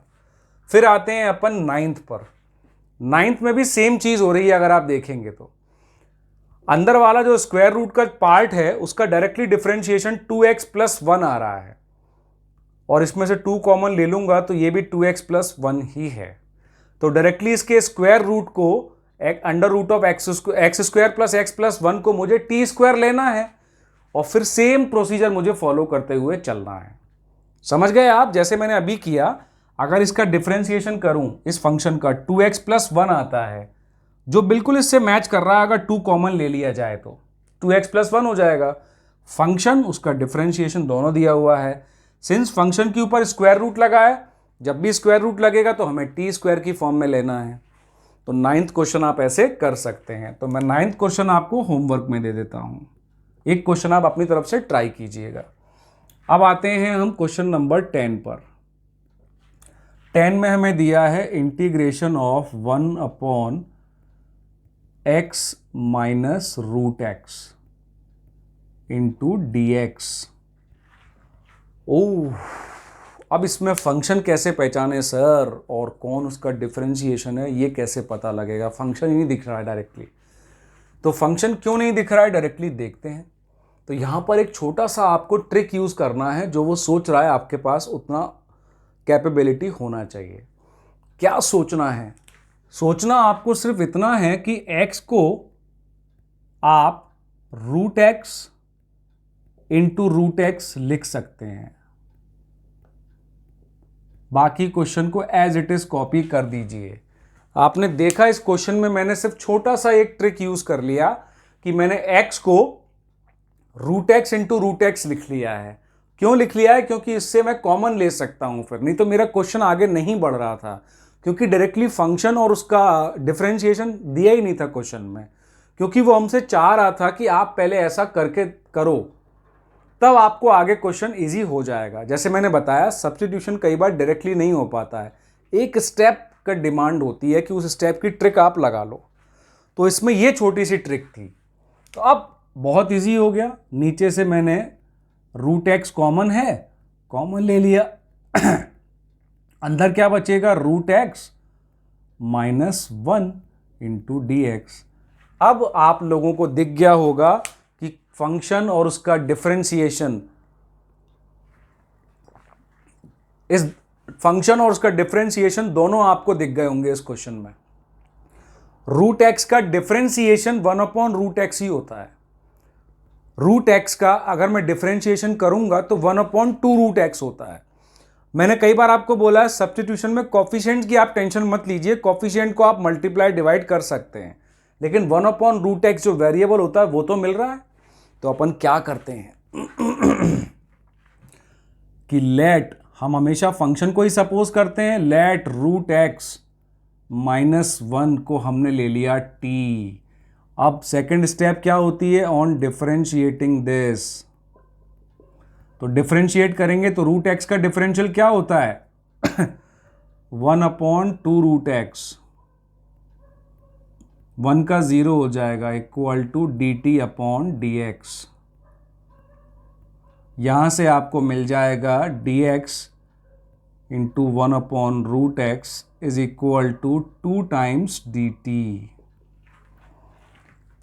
फिर आते हैं अपन 9th पर। 9th में भी सेम चीज़ हो रही है। अगर आप देखेंगे तो अंदर वाला जो स्क्वायर रूट का पार्ट है उसका डायरेक्टली डिफरेंशिएशन 2x प्लस 1 आ रहा है, और इसमें से 2 कॉमन ले लूंगा तो ये भी 2x प्लस 1 ही है। तो डायरेक्टली इसके स्क्वायर रूट को under root of x square plus x plus 1 को मुझे t स्क्वायर लेना है, और फिर सेम प्रोसीजर मुझे फॉलो करते हुए चलना है। समझ गए आप? जैसे मैंने अभी किया, अगर इसका डिफरेंशिएशन करूं इस फंक्शन का, 2x प्लस 1 आता है जो बिल्कुल इससे मैच कर रहा है। अगर 2 कॉमन ले लिया जाए तो 2x प्लस 1 हो जाएगा। फंक्शन, उसका डिफरेंशिएशन दोनों दिया हुआ है। सिंस फंक्शन के ऊपर स्क्वायर रूट लगा है, जब भी स्क्वायर रूट लगेगा तो हमें टी स्क्वायर की फॉर्म में लेना है। तो 9th क्वेश्चन आप ऐसे कर सकते हैं। तो मैं 9th क्वेश्चन आपको होमवर्क में दे देता हूं, एक क्वेश्चन आप अपनी तरफ से ट्राई कीजिएगा। अब आते हैं हम क्वेश्चन नंबर 10 पर। 10 में हमें दिया है integration of 1 upon x minus root x into D x. ओह, अब इसमें फंक्शन कैसे पहचाने सर, और कौन उसका डिफरेंशिएशन है ये कैसे पता लगेगा? फंक्शन ही नहीं दिख रहा है डायरेक्टली। तो फंक्शन क्यों नहीं दिख रहा है डायरेक्टली, देखते हैं। तो यहां पर एक छोटा सा आपको ट्रिक यूज करना है, जो वो सोच रहा है आपके पास उतना कैपेबिलिटी होना चाहिए। क्या सोचना है? सोचना आपको सिर्फ इतना है कि x को आप root x into root x लिख सकते हैं। बाकी क्वेश्चन को एज इट इज कॉपी कर दीजिए। आपने देखा इस क्वेश्चन में मैंने सिर्फ छोटा सा एक ट्रिक यूज कर लिया कि मैंने x को root x into root x लिख लिया है। क्यों लिख लिया है? क्योंकि इससे मैं कॉमन ले सकता हूं फिर, नहीं तो मेरा क्वेश्चन आगे नहीं बढ़ रहा था, क्योंकि डायरेक्टली फंक्शन और उसका डिफरेंशिएशन दिया ही नहीं था क्वेश्चन में। क्योंकि वो हमसे चाह रहा था कि आप पहले ऐसा करके करो, तब आपको आगे क्वेश्चन इजी हो जाएगा। जैसे मैंने बताया, सब्स्टिट्यूशन कई बार डायरेक्टली नहीं हो पाता है, एक स्टेप का डिमांड होती है कि उस स्टेप की ट्रिक आप लगा लो। तो इसमें ये छोटी सी ट्रिक थी। तो अब बहुत इजी हो गया। नीचे से मैंने रूट एक्स कॉमन है, कॉमन ले लिया। अंदर क्या बचेगा? Root x minus 1 into D x. अब आप लोगों को दिख गया होगा कि फंक्शन और उसका डिफरेंशिएशन, इस फंक्शन और उसका डिफरेंशिएशन दोनों आपको दिख गए होंगे इस क्वेश्चन में। रूट एक्स का डिफरेंशिएशन 1 अपॉन रूट एक्स ही होता है। रूट एक्स का अगर मैं डिफरेंशिएशन करूंगा तो 1 अपॉन 2 रूट एक्स होता है। मैंने कई बार आपको बोला है सब्स्टिट्यूशन में कोफिशिएंट की आप टेंशन मत लीजिए, कोफिशिएंट को आप मल्टीप्लाई डिवाइड कर सकते हैं, लेकिन 1 अपॉन रूट एक्स जो वेरिएबल होता है वो तो मिल रहा है। तो अपन क्या करते हैं कि लेट, हम हमेशा फंक्शन को ही सपोज करते हैं, लेट रूट एक्स माइनस 1 को हमने ले लिया टी। अब सेकंड स्टेप क्या होती है? ऑन डिफरेंशिएटिंग दिस, तो डिफरेंशिएट करेंगे तो रूट एक्स का डिफरेंशियल क्या होता है? 1 अपॉन 2 रूट एक्स, 1 का 0 हो जाएगा, equal to D T upon D x. यहां से आपको मिल जाएगा d x into 1 upon root x is equal to 2 times d t.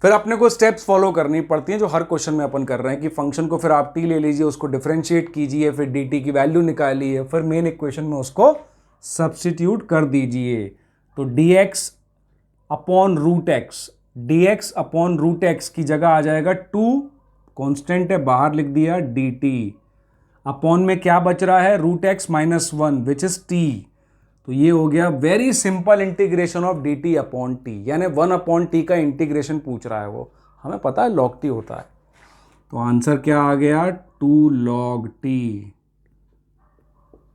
फिर अपने को स्टेप्स फॉलो करनी पड़ती हैं जो हर क्वेश्चन में अपन कर रहे हैं कि फंक्शन को फिर आप टी ले लीजिए, उसको डिफरेंशिएट कीजिए, फिर डी टी की वैल्यू निकालिए, फिर मेन इक्वेशन में उसको सब्स्टिट्यूट कर दीजिए। तो d x upon root x, d x upon root x की जगह आ जाएगा 2, कॉन्स्टेंट है बाहर लिख दिया, डी टी अपॉन में क्या बच रहा है? Root x minus 1 which is t. तो ये हो गया very simple integration of d T upon t, यानी 1 अपॉन टी का इंटीग्रेशन पूछ रहा है वो, हमें पता है लॉग टी होता है। तो आंसर क्या आ गया? 2 लॉग टी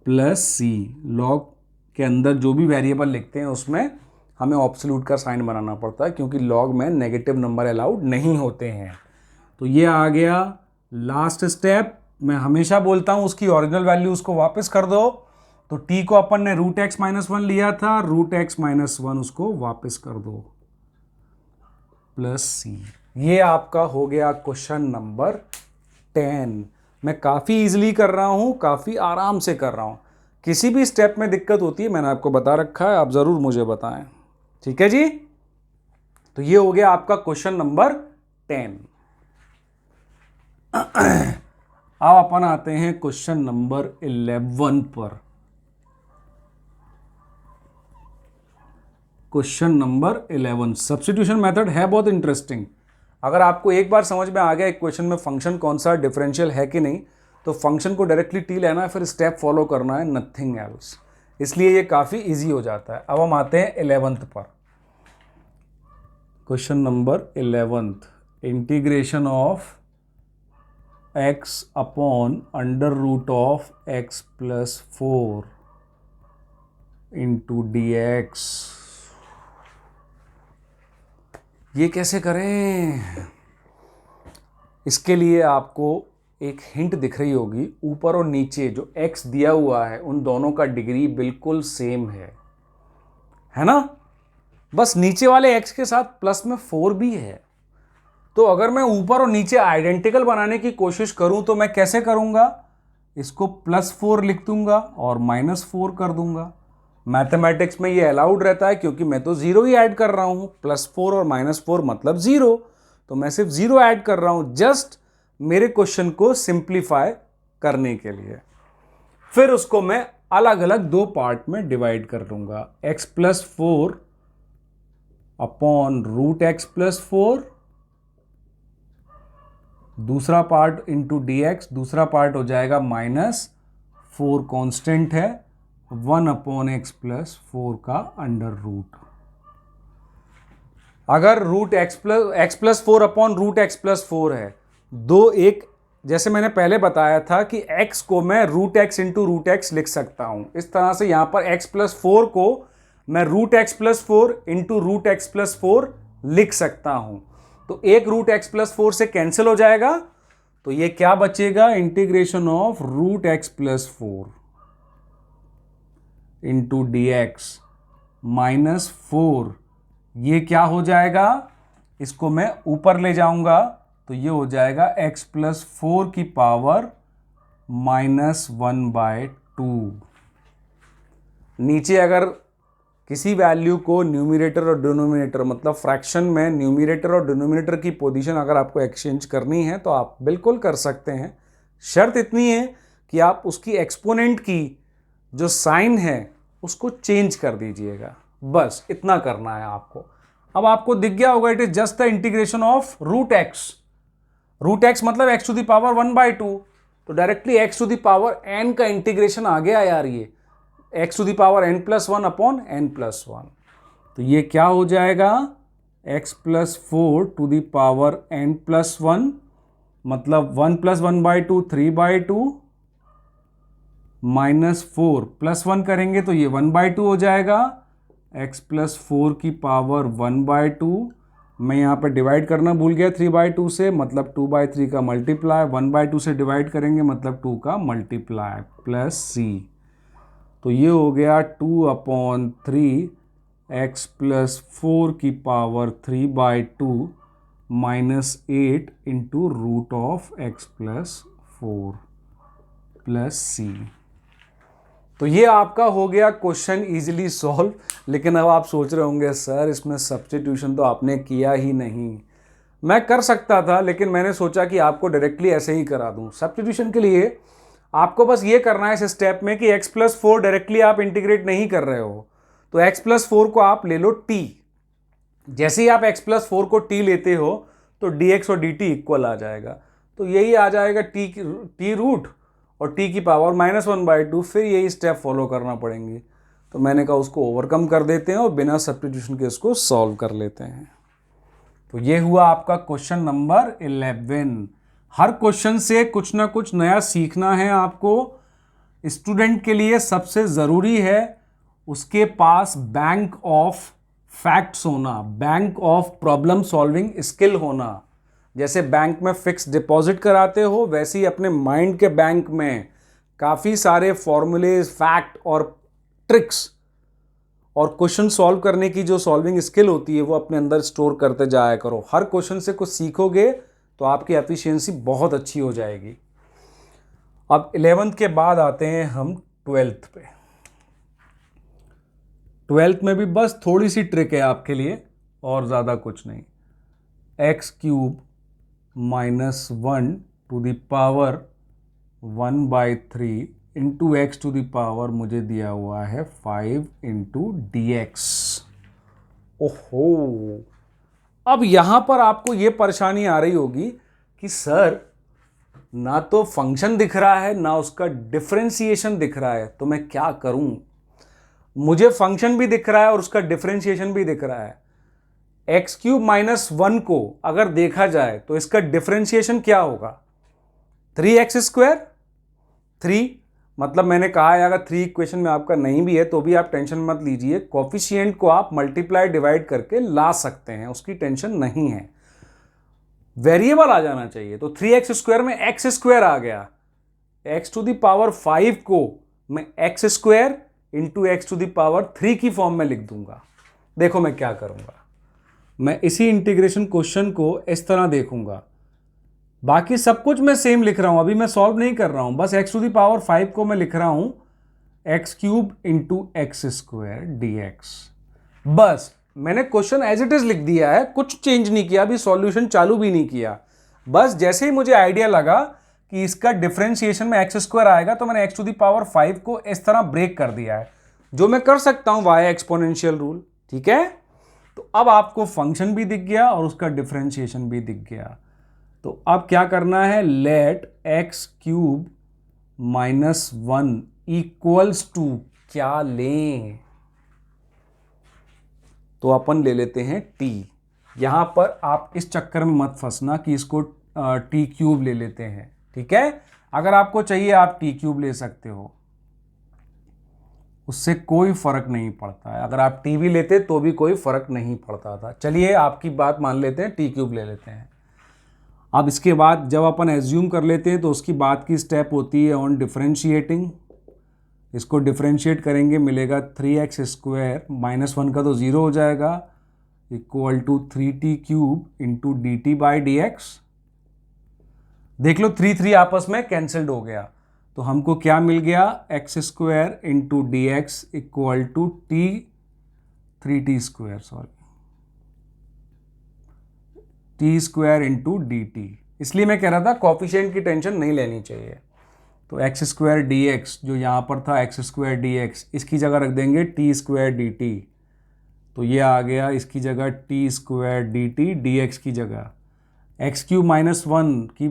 प्लस सी। लॉग के अंदर जो भी वेरिएबल लिखते हैं उसमें हमें ऑब्सोल्यूट का साइन बनाना पड़ता है, क्योंकि लॉग में नेगेटिव नंबर अलाउड नहीं होते हैं। तो ये आ गया लास्ट स्टेप। मैं हमेशा बोलता हूं उसकी ओरिजिनल वैल्यू उसको वापस कर दो। तो t को अपन ने रूट एक्स माइनस 1 लिया था, रूट एक्स माइनस 1 उसको वापस कर दो प्लस सी। ये आपका हो गया क्वेश्चन नंबर 10। मैं काफ़ी इजीली कर रहा हूं, काफ़ी आराम से कर रहा हूं। किसी भी स्टेप में दिक्कत होती है मैंने आपको बता रखा है, आप ज़रूर मुझे बताएं, ठीक है जी। तो ये हो गया आपका क्वेश्चन नंबर 10। अब अपन आते हैं क्वेश्चन नंबर 11 पर। क्वेश्चन नंबर 11 सब्स्टिट्यूशन मेथड है बहुत इंटरेस्टिंग। अगर आपको एक बार समझ में आ गया एक क्वेश्चन में फंक्शन कौन सा डिफरेंशियल है कि नहीं, तो फंक्शन को डायरेक्टली टी लेना है, फिर स्टेप फॉलो करना है, नथिंग एल्स। इसलिए ये काफ़ी इजी हो जाता है। अब हम आते हैं 11th पर। Question number 11th, integration of x upon under root of x plus 4 into D x. ये कैसे करें? इसके लिए आपको एक हिंट दिख रही होगी, ऊपर और नीचे जो x दिया हुआ है उन दोनों का डिग्री बिल्कुल सेम है ना? बस नीचे वाले x के साथ प्लस में 4 भी है। तो अगर मैं ऊपर और नीचे आइडेंटिकल बनाने की कोशिश करूं तो मैं कैसे करूंगा? इसको +4 लिख दूंगा और -4 कर दूंगा। मैथमेटिक्स में ये अलाउड रहता है क्योंकि मैं तो 0 ही ऐड कर रहा हूं। +4 और -4 मतलब 0, तो मैं सिर्फ 0 ऐड कर रहा हूं, जस्ट मेरे क्वेश्चन को सिंप्लीफाई करने के लिए। फिर उसको मैं अलग अलग 2 पार्ट में डिवाइड कर दूंगा। x plus 4 upon root x plus 4, दूसरा पार्ट इंटू डी एक्स, दूसरा पार्ट हो जाएगा -4 कांस्टेंट है, 1 अपॉन एक्स प्लस 4 का अंडर रूट। अगर root x plus 4 upon root x plus 4 है, एक जैसे मैंने पहले बताया था कि x को मैं root x into root x लिख सकता हूं। इस तरह से यहां पर x प्लस 4 को मैं root x plus 4 into root x plus 4 लिख सकता हूं। तो एक रूट एक्स प्लस 4 से कैंसिल हो जाएगा, तो ये क्या बचेगा? Integration of root x plus 4 into D x -4। ये क्या हो जाएगा? इसको मैं ऊपर ले जाऊंगा तो ये हो जाएगा x प्लस 4 की पावर -1/2। नीचे अगर किसी वैल्यू को न्यूमरेटर और डिनोमिनेटर, मतलब फ्रैक्शन में न्यूमरेटर और डिनोमिनेटर की पोजीशन अगर आपको एक्सचेंज करनी है तो आप बिल्कुल कर सकते हैं। शर्त इतनी है कि आप उसकी एक्सपोनेंट की जो साइन है उसको चेंज कर दीजिएगा, बस इतना करना है आपको। अब आपको दिख गया होगा, it is just the integration of root x. Root x मतलब x टू द पावर 1/2, तो directly x to the power n का इंटीग्रेशन आ गया यार। ये x to the power n+1 upon n+1, तो ये क्या हो जाएगा? x plus 4 to the power n+1 मतलब 1 + 1/2 3/2 -4 + 1 करेंगे तो ये 1/2 हो जाएगा। x प्लस 4 की पावर 1/2, मैं यहाँ पर डिवाइड करना भूल गया 3/2 से, मतलब 2/3 का मल्टीप्लाई, 1/2 से डिवाइड करेंगे मतलब 2 का मल्टीप्लाई प्लस c। तो ये हो गया 2/3 x प्लस 4 की power 3/2 -8 into root of x plus 4 plus c। तो ये आपका हो गया क्वेश्चन इजीली सॉल्व। लेकिन अब आप सोच रहे होंगे सर इसमें सब्स्टिट्यूशन तो आपने किया ही नहीं। मैं कर सकता था, लेकिन मैंने सोचा कि आपको डायरेक्टली ऐसे ही करा दूं। सब्स्टिट्यूशन के लिए आपको बस ये करना है इस स्टेप में कि x प्लस 4 डायरेक्टली आप इंटीग्रेट नहीं कर रहे हो, तो x प्लस 4 को आप ले लो t। जैसे ही आप x प्लस 4 को t लेते हो तो dx और dt इक्वल आ जाएगा, तो यही आ जाएगा t रूट और t की पावर -1/2। फिर यही स्टेप फॉलो करना पड़ेंगे। तो मैंने कहा उसको ओवरकम कर देते हैं और बिना सब्स्टिट्यूशन के इसको सॉल्व कर लेते हैं। तो ये हुआ आपका क्वेश्चन नंबर 11। हर क्वेश्चन से कुछ ना कुछ नया सीखना है आपको। स्टूडेंट के लिए सबसे ज़रूरी है उसके पास बैंक ऑफ फैक्ट्स होना, bank of problem solving skill होना। जैसे बैंक में फिक्स डिपॉजिट कराते हो, वैसे ही अपने माइंड के बैंक में काफ़ी सारे फॉर्मूलेज, फैक्ट और ट्रिक्स और क्वेश्चन सॉल्व करने की जो सॉल्विंग स्किल होती है वो अपने अंदर स्टोर करते जाया करो। हर क्वेश्चन से कुछ सीखोगे तो आपकी एफिशिएंसी बहुत अच्छी हो जाएगी। अब 11th के बाद आते हैं हम 12th पे। 12th में भी बस थोड़ी सी ट्रिक है आपके लिए और ज़्यादा कुछ नहीं। x³ -1 to the power 1/3 into x to the power मुझे दिया हुआ है 5 इंटू dx। ओहो, अब यहां पर आपको यह परेशानी आ रही होगी कि सर ना तो फंक्शन दिख रहा है ना उसका डिफरेंशिएशन दिख रहा है, तो मैं क्या करूं? मुझे फंक्शन भी दिख रहा है और उसका डिफरेंशिएशन भी दिख रहा है। एक्स क्यूब माइनस 1 को अगर देखा जाए तो इसका डिफरेंशिएशन क्या होगा? 3x²। 3 मतलब मैंने कहा है अगर 3 इक्वेशन में आपका नहीं भी है तो भी आप टेंशन मत लीजिए, कोफिशिएंट को आप मल्टीप्लाई डिवाइड करके ला सकते हैं, उसकी टेंशन नहीं है। वेरिएबल आ जाना चाहिए, तो 3x² में x² आ गया। x⁵ को मैं x² इंटू x⁵ की फॉर्म में लिख दूंगा। देखो मैं क्या करूंगा, मैं इसी इंटीग्रेशन क्वेश्चन को इस तरह देखूंगा, बाकी सब कुछ मैं सेम लिख रहा हूं, अभी मैं सॉल्व नहीं कर रहा हूं, बस x⁵ को मैं लिख रहा हूं x³ इंटू x² dx। बस मैंने क्वेश्चन एज इट इज लिख दिया है, कुछ चेंज नहीं किया, अभी सॉल्यूशन चालू भी नहीं किया। बस जैसे ही मुझे आइडिया लगा कि इसका डिफरेंशिएशन में x² आएगा तो मैंने x⁵ को इस तरह ब्रेक कर दिया है, जो मैं कर सकता हूं वाया एक्सपोनेंशियल रूल। ठीक है, तो अब आपको फंक्शन भी दिख गया और उसका डिफरेंशिएशन भी दिख गया। तो अब क्या करना है, late x³ minus 1 equals to क्या लें, तो अपन ले लेते हैं t। यहां पर आप इस चक्कर में मत फंसना कि इसको t³ ले लेते हैं। ठीक है, अगर आपको चाहिए आप t³ ले सकते हो, उससे कोई फर्क नहीं पड़ता है। अगर आप t भी लेते तो भी कोई फर्क नहीं पड़ता था। चलिए आपकी बात मान लेते हैं, t³ ले लेते हैं। अब इसके बाद जब अपन एज्यूम कर लेते हैं तो उसकी बाद की स्टेप होती है ऑन डिफरेंशिएटिंग। इसको डिफरेंशिएट करेंगे, मिलेगा 3x² माइनस 1 का तो 0 हो जाएगा, equal to 3t³ into dt/dx। देख लो 3 आपस में कैंसल्ड हो गया, तो हमको क्या मिल गया, x² into dx equal to t² into dt। इसलिए मैं कह रहा था कोफिशिएंट की टेंशन नहीं लेनी चाहिए। तो x² dx जो यहाँ पर था x² dx, इसकी जगह रख देंगे t² dt, तो ये आ गया इसकी जगह t² dt dx की जगह। x³ माइनस 1 की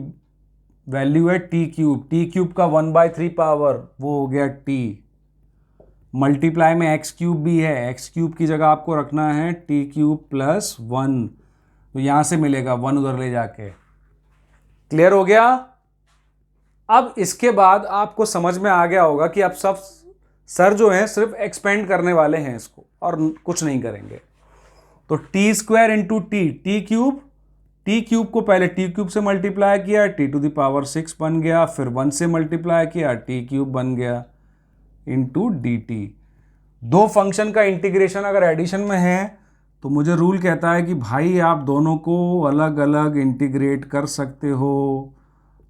वैल्यू है t³ का 1/3 पावर, वो हो गया t, मल्टीप्लाई में x³ भी है, x³ की जगह आपको रखना है t³ प्लस 1, तो यहां से मिलेगा 1 उधर ले जाके। क्लियर हो गया? अब इसके बाद आपको समझ में आ गया होगा कि अब सब सर जो हैं सिर्फ एक्सपेंड करने वाले हैं इसको और कुछ नहीं करेंगे। तो t² इंटू t³ को पहले t³ से मल्टीप्लाई किया, t⁶ बन गया, फिर 1 से मल्टीप्लाई किया, t³ बन गया इंटू dt। दो फंक्शन का इंटीग्रेशन अगर एडिशन में है तो मुझे रूल कहता है कि भाई आप दोनों को अलग अलग इंटीग्रेट कर सकते हो,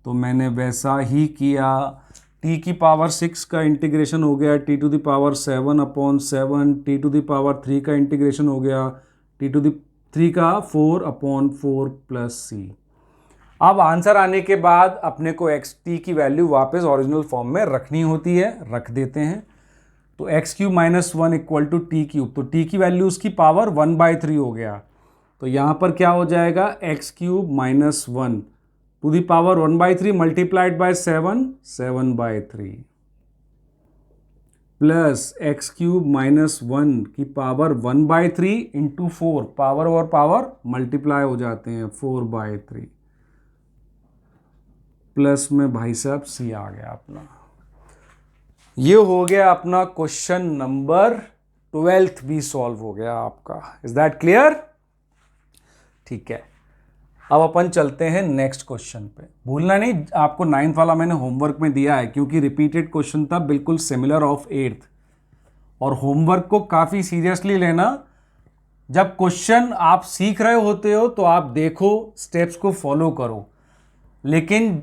तो मैंने वैसा ही किया। t⁶ का इंटीग्रेशन हो गया t�7/7, t�3 का इंटीग्रेशन हो गया t�3 का 4/4 प्लस c। अब आंसर आने के बाद अपने को t की वैल्यू वापस ओरिजिनल फॉर्म में रखनी होती है, रख देते हैं। तो x³ minus 1 equal to t³, तो t की वैल्यू उसकी पावर 1/3 हो गया, तो यहाँ पर क्या हो जाएगा, x³ minus 1 to the power 1/3 multiplied by 7/3 plus x³ minus 1 की पावर 1/3 इंटू 4, पावर और पावर मल्टीप्लाई हो जाते हैं, 4/3 प्लस में भाई साहब c आ गया अपना। ये हो गया अपना क्वेश्चन नंबर 12 भी सॉल्व हो गया आपका। Is that clear? ठीक है, अब अपन चलते हैं नेक्स्ट क्वेश्चन पे। भूलना नहीं, आपको 9th वाला मैंने होमवर्क में दिया है क्योंकि रिपीटेड क्वेश्चन था बिल्कुल सिमिलर ऑफ 8th, और होमवर्क को काफ़ी सीरियसली लेना। जब क्वेश्चन आप सीख रहे होते हो तो आप देखो, स्टेप्स को फॉलो करो, लेकिन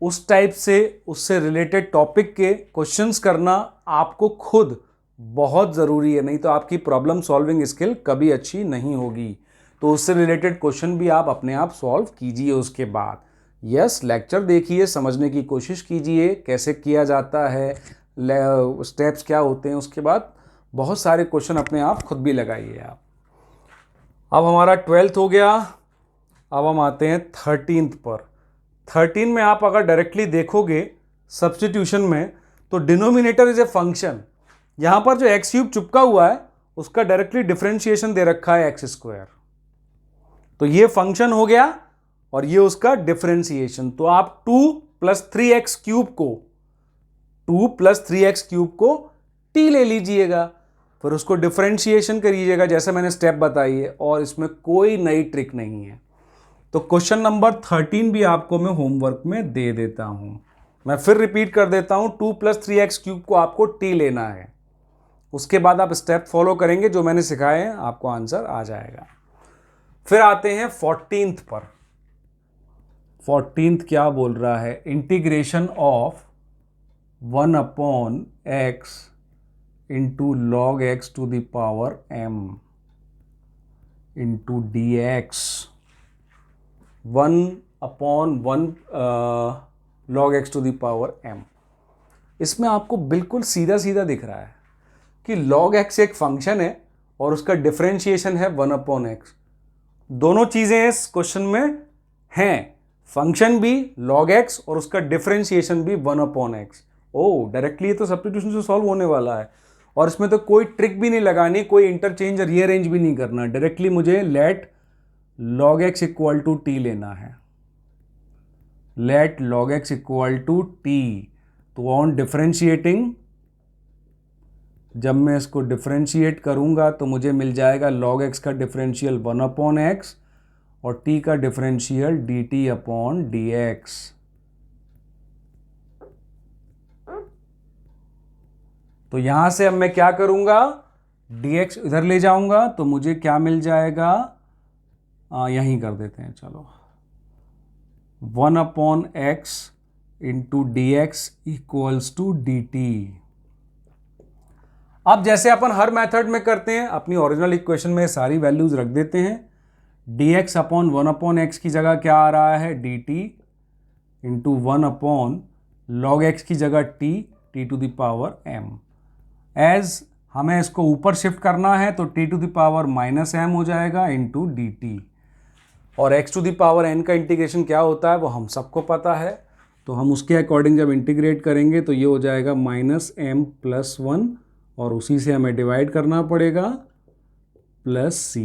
उस टाइप से उससे रिलेटेड टॉपिक के क्वेश्चंस करना आपको खुद बहुत ज़रूरी है, नहीं तो आपकी प्रॉब्लम सॉल्विंग स्किल कभी अच्छी नहीं होगी। तो उससे रिलेटेड क्वेश्चन भी आप अपने आप सॉल्व कीजिए। उसके बाद यस, लेक्चर देखिए, समझने की कोशिश कीजिए कैसे किया जाता है, स्टेप्स क्या होते हैं, उसके बाद बहुत सारे क्वेश्चन अपने आप खुद भी लगाइए आप। अब हमारा 12th हो गया, अब हम आते हैं 13th पर। 13 में आप अगर डायरेक्टली देखोगे सब्स्टिट्यूशन में, तो डिनोमिनेटर इज ए फंक्शन, यहां पर जो एक्स क्यूब चिपका हुआ है उसका डायरेक्टली डिफरेंशिएशन दे रखा है एक्स स्क्वायर, तो ये फंक्शन हो गया और ये उसका डिफरेंशिएशन। तो आप 2 + 3x क्यूब को 2 + 3x क्यूब को t ले लीजिएगा, फिर उसको डिफरेंशिएशन करिएगा जैसे मैंने स्टेप बताई है, और इसमें कोई नई ट्रिक नहीं है। तो क्वेश्चन नंबर 13 भी आपको मैं होमवर्क में दे देता हूं। मैं फिर रिपीट कर देता हूं, 2 + 3x क्यूब को आपको t लेना है, उसके बाद आप स्टेप फॉलो करेंगे जो मैंने सिखाए हैं, आपको आंसर आ जाएगा। फिर आते हैं 14th पर। 14th क्या बोल रहा है, integration of 1/x into log x to the power m into dx, 1/1 log x to the power m। इसमें आपको बिल्कुल सीधा सीधा दिख रहा है कि log x एक फंक्शन है और उसका डिफरेंशिएशन है 1/x। दोनों चीजें इस क्वेश्चन में हैं, फंक्शन भी log x और उसका डिफरेंशिएशन भी 1/x। ओ डायरेक्टली ये तो सब्स्टिट्यूशन से सॉल्व होने वाला है, और इसमें तो कोई ट्रिक भी नहीं लगानी, कोई इंटरचेंज और रीअरेंज भी नहीं करना, डायरेक्टली मुझे let log x equal to t लेना है। Let log x equal to t, तो ऑन डिफरेंशिएटिंग जब मैं इसको डिफरेंशिएट करूंगा तो मुझे मिल जाएगा log x का डिफरेंशियल 1/x और t का डिफरेंशियल dt/dx। तो यहां से अब मैं क्या करूंगा, dx इधर ले जाऊंगा तो मुझे क्या मिल जाएगा, यहीं कर देते हैं चलो, 1/x into dx equals to dt। अब जैसे अपन हर मेथड में करते हैं, अपनी ओरिजिनल इक्वेशन में सारी वैल्यूज रख देते हैं। dx/1/x की जगह क्या आ रहा है, dt इंटू 1/log x की जगह t to the power m। As हमें इसको ऊपर शिफ्ट करना है तो t to the power -m हो जाएगा इंटू dt, और x to the power n का इंटीग्रेशन क्या होता है वो हम सबको पता है, तो हम उसके अकॉर्डिंग जब इंटीग्रेट करेंगे तो ये हो जाएगा -m+1, और उसी से हमें डिवाइड करना पड़ेगा +c।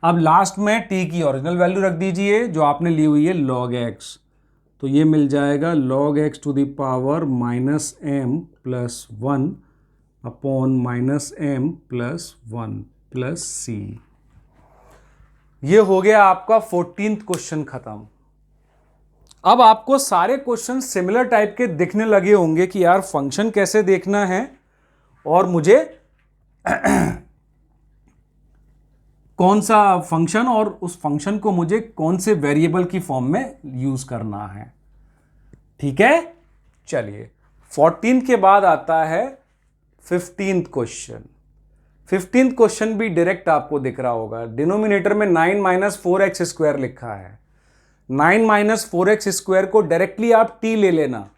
अब लास्ट में t की ओरिजिनल वैल्यू रख दीजिए जो आपने ली हुई है log x, तो ये मिल जाएगा log x to the power -m+1 upon -m+1 +c। ये हो गया आपका 14th क्वेश्चन खत्म। अब आपको सारे क्वेश्चन सिमिलर टाइप के दिखने लगे होंगे कि यार फंक्शन कैसे देखना है और मुझे कौन सा फंक्शन और उस फंक्शन को मुझे कौन से वेरिएबल की फॉर्म में यूज करना है। ठीक है, चलिए 14 के बाद आता है 15th क्वेश्चन। 15th क्वेश्चन भी डायरेक्ट आपको दिख रहा होगा, डिनोमिनेटर में 9 - 4x² लिखा है। 9 - 4x² को डायरेक्टली आप t ले लेना,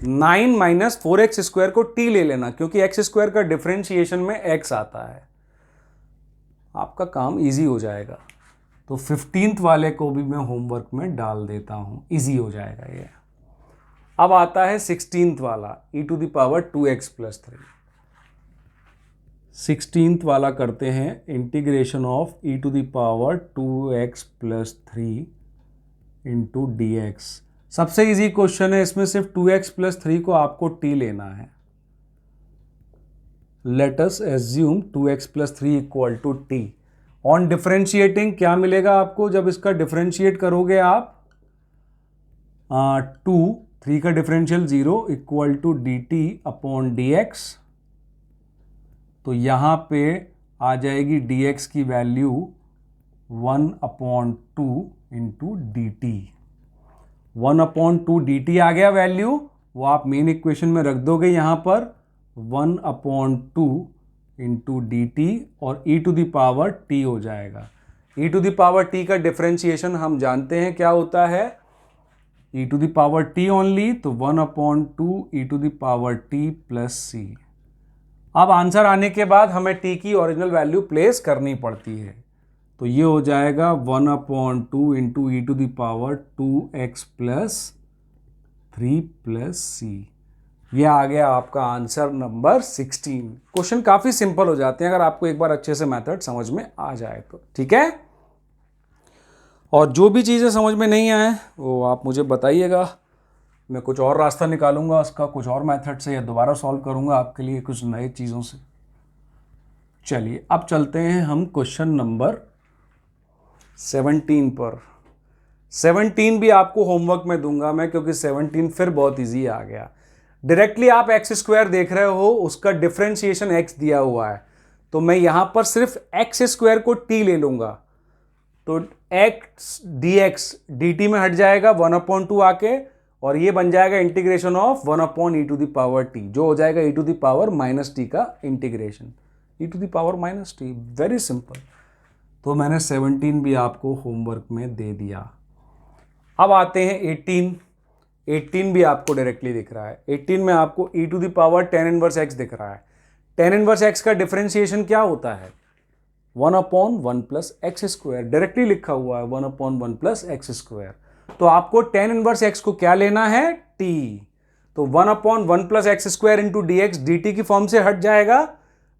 9 - 4x² को t ले लेना, क्योंकि x² का डिफरेंशिएशन में x आता है, आपका काम इजी हो जाएगा। तो 15th वाले को भी मैं होमवर्क में डाल देता हूं, इजी हो जाएगा ये। अब आता है 16th वाला, e to the power 2x + 3। 16th वाला करते हैं, integration of e to the power 2x + 3 into dx। सबसे इजी क्वेश्चन है, इसमें सिर्फ 2x + 3 को आपको t लेना है। Let us assume 2x + 3 equal to t। On differentiating क्या मिलेगा आपको, जब इसका डिफरेंशिएट करोगे आप 2, 3 का डिफरेंशियल 0 इक्वल टू dt/dx, तो यहां पे आ जाएगी dx की वैल्यू 1/2 इंटू dt। 1/2 dt आ गया वैल्यू, वो आप मेन इक्वेशन में रख दोगे यहां पर 1/2 इंटू dt, और e to the power t हो जाएगा। e to the power t का डिफरेंशिएशन हम जानते हैं क्या होता है, e to the power t only, तो 1/2 e to the power t + c। अब आंसर आने के बाद हमें t की ओरिजिनल वैल्यू प्लेस करनी पड़ती है, तो ये हो जाएगा 1/2 into e to the power 2x plus 3 plus सी। ये आ गया आपका आंसर नंबर 16। क्वेश्चन काफ़ी सिंपल हो जाते हैं अगर आपको एक बार अच्छे से मेथड समझ में आ जाए तो, ठीक है। और जो भी चीज़ें समझ में नहीं आए वो आप मुझे बताइएगा, मैं कुछ और रास्ता निकालूंगा उसका, कुछ और मेथड से, या दोबारा सॉल्व करूंगा आपके लिए कुछ नए चीज़ों से। चलिए अब चलते हैं हम क्वेश्चन नंबर 17 पर। 17 भी आपको होमवर्क में दूंगा मैं, क्योंकि 17 फिर बहुत इजी आ गया। डायरेक्टली आप एक्स स्क्वायर देख रहे हो, उसका डिफरेंशिएशन एक्स दिया हुआ है, तो मैं यहां पर सिर्फ एक्स स्क्वायर को टी ले लूंगा, तो x d x d t में हट जाएगा 1/2 आके, और ये बन जाएगा integration of 1/e to the power T, जो हो जाएगा e to the power minus T का इंटीग्रेशन, e to the power minus T. Very simple. तो मैंने 17 भी आपको होमवर्क में दे दिया। अब आते हैं 18। 18 भी आपको डायरेक्टली दिख रहा है। 18 में आपको e to the power tan inverse x दिख रहा है। tan इनवर्स x का डिफरेंशिएशन क्या होता है? 1/1 प्लस एक्स स्क्वायर, डायरेक्टली लिखा हुआ है 1/1 प्लस एक्स स्क्वायर। तो आपको tan इनवर्स x को क्या लेना है? t। तो 1/1 plus x square into D x d t की फॉर्म से हट जाएगा,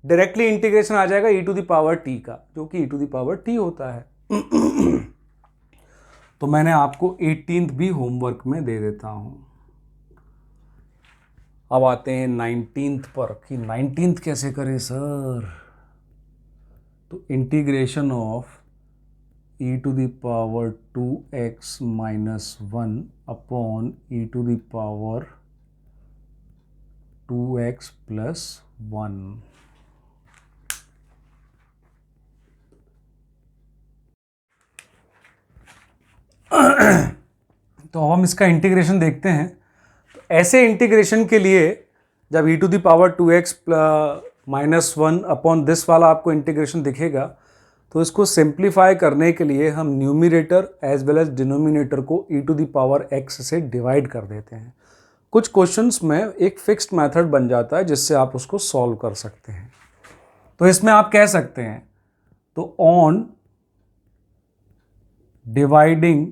डायरेक्टली इंटीग्रेशन आ जाएगा e to the power t का, जो कि e to the power t होता है। तो मैंने आपको 18th भी होमवर्क में दे देता हूं। अब आते हैं 19th पर, कि 19th कैसे करें सर? तो integration of e to the power 2x minus 1 upon e to the power 2x plus 1। तो अब हम इसका इंटीग्रेशन देखते हैं। तो ऐसे इंटीग्रेशन के लिए जब e to the power 2x minus 1 upon this वाला आपको इंटीग्रेशन दिखेगा, तो इसको सिंप्लीफाई करने के लिए हम numerator as well as denominator को e to the power x से डिवाइड कर देते हैं। कुछ क्वेश्चंस में एक फिक्स्ड मेथड बन जाता है जिससे आप उसको सॉल्व कर सकते हैं। तो इसमें आप कह सकते हैं, तो on dividing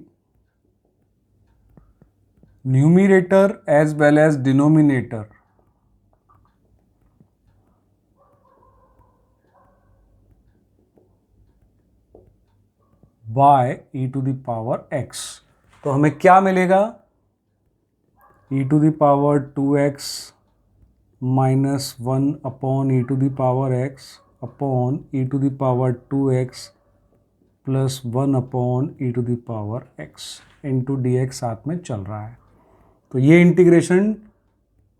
numerator as well as denominator by e to the power x, तो हमें क्या मिलेगा? e to the power 2x minus 1 upon e to the power x upon e to the power 2x plus 1 upon e to the power x into dx साथ में चल रहा है। तो ये इंटीग्रेशन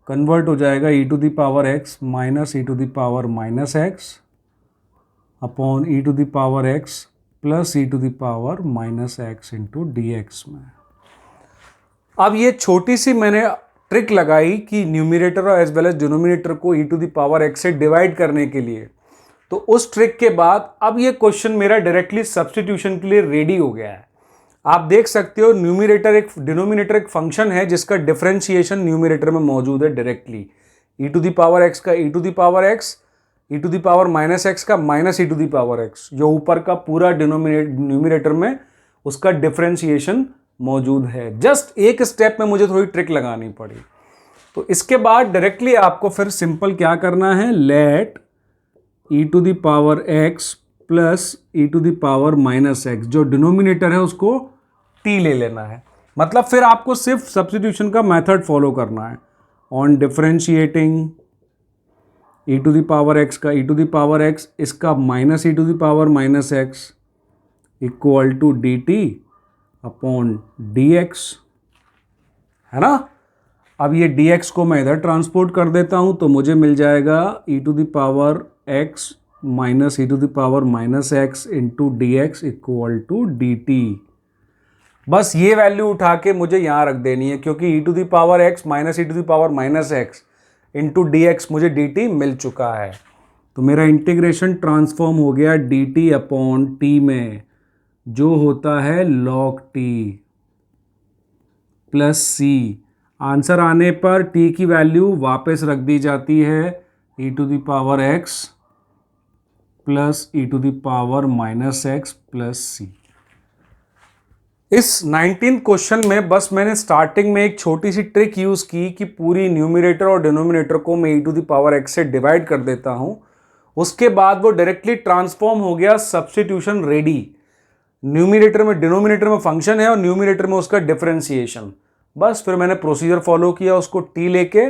कन्वर्ट हो जाएगा e to the power x minus e to the power minus x upon e to the power x plus e to the power minus x into D x में। अब ये छोटी सी मैंने ट्रिक लगाई कि numerator और एज वेल एज डिनोमिनेटर को e to the power x से डिवाइड करने के लिए। तो उस ट्रिक के बाद अब ये क्वेश्चन मेरा डायरेक्टली सब्स्टिट्यूशन के लिए रेडी हो गया है। आप देख सकते हो डिनोमिनेटर एक फंक्शन है जिसका डिफरेंशिएशन न्यूमिनेटर में मौजूद है directly. e to the power x का e to the power x, e to the power minus x का minus e to the power x, जो ऊपर का पूरा न्यूमिनेटर में उसका डिफरेंशिएशन मौजूद है। जस्ट एक स्टेप में मुझे थोड़ी ट्रिक लगानी पड़ी। तो इसके बाद डायरेक्टली आपको फिर सिंपल क्या करना है? Let e to the power x plus e to the power minus x, जो डिनोमिनेटर है उसको t ले लेना है। मतलब फिर आपको सिर्फ सब्स्टिट्यूशन का मेथड फॉलो करना है। On differentiating e to the power x का e to the power x, इसका minus e to the power minus x equal to D T upon D x, है ना। अब ये dx को मैं इधर ट्रांसपोर्ट कर देता हूं, तो मुझे मिल जाएगा e to the power x minus e to the power minus x into D x equal to D t. बस ये वैल्यू उठा के मुझे यहाँ रख देनी है, क्योंकि e to the power x minus e to the power minus x into D x मुझे डी टी मिल चुका है। तो मेरा इंटीग्रेशन ट्रांसफॉर्म हो गया डी टी अपॉन टी में, जो होता है log t प्लस सी। आंसर आने पर t की वैल्यू वापस रख दी जाती है e to the power x plus e to the power minus x plus C. इस 19th क्वेश्चन में बस मैंने स्टार्टिंग में एक छोटी सी ट्रिक यूज की कि पूरी न्यूमरेटर और डिनोमिनेटर को मैं ई टू द पावर एक्स से डिवाइड कर देता हूं। उसके बाद वो डायरेक्टली ट्रांसफॉर्म हो गया सब्स्टिट्यूशन रेडी। न्यूमरेटर में डिनोमिनेटर में फंक्शन है और न्यूमरेटर में उसका डिफरेंशिएशन। बस फिर मैंने प्रोसीजर फॉलो किया, उसको टी लेके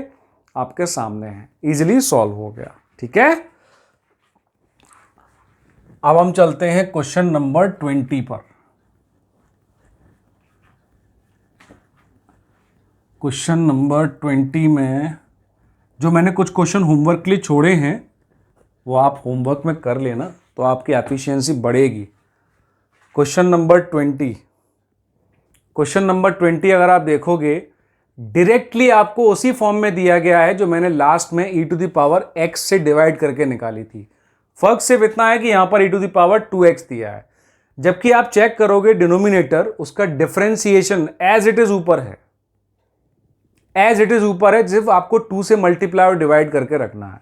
आपके सामने है, इजिली सॉल्व हो गया। ठीक है, अब हम चलते हैं क्वेश्चन नंबर 20 पर। क्वेश्चन नंबर 20 में जो मैंने कुछ क्वेश्चन होमवर्क के लिए छोड़े हैं वो आप होमवर्क में कर लेना, तो आपकी एफिशिएंसी बढ़ेगी। क्वेश्चन नंबर 20, क्वेश्चन नंबर 20 अगर आप देखोगे डायरेक्टली आपको उसी फॉर्म में दिया गया है जो मैंने लास्ट में ई टू द पावर एक्स से डिवाइड करके निकाली थी। फर्क सिर्फ इतना है कि यहां पर ई टू द पावर 2x दिया है, जबकि आप चेक करोगे डिनोमिनेटर उसका डिफरेंशिएशन एज इट इज ऊपर है, एज इट इज ऊपर है, सिर्फ आपको 2 से मल्टीप्लाई और डिवाइड करके रखना है।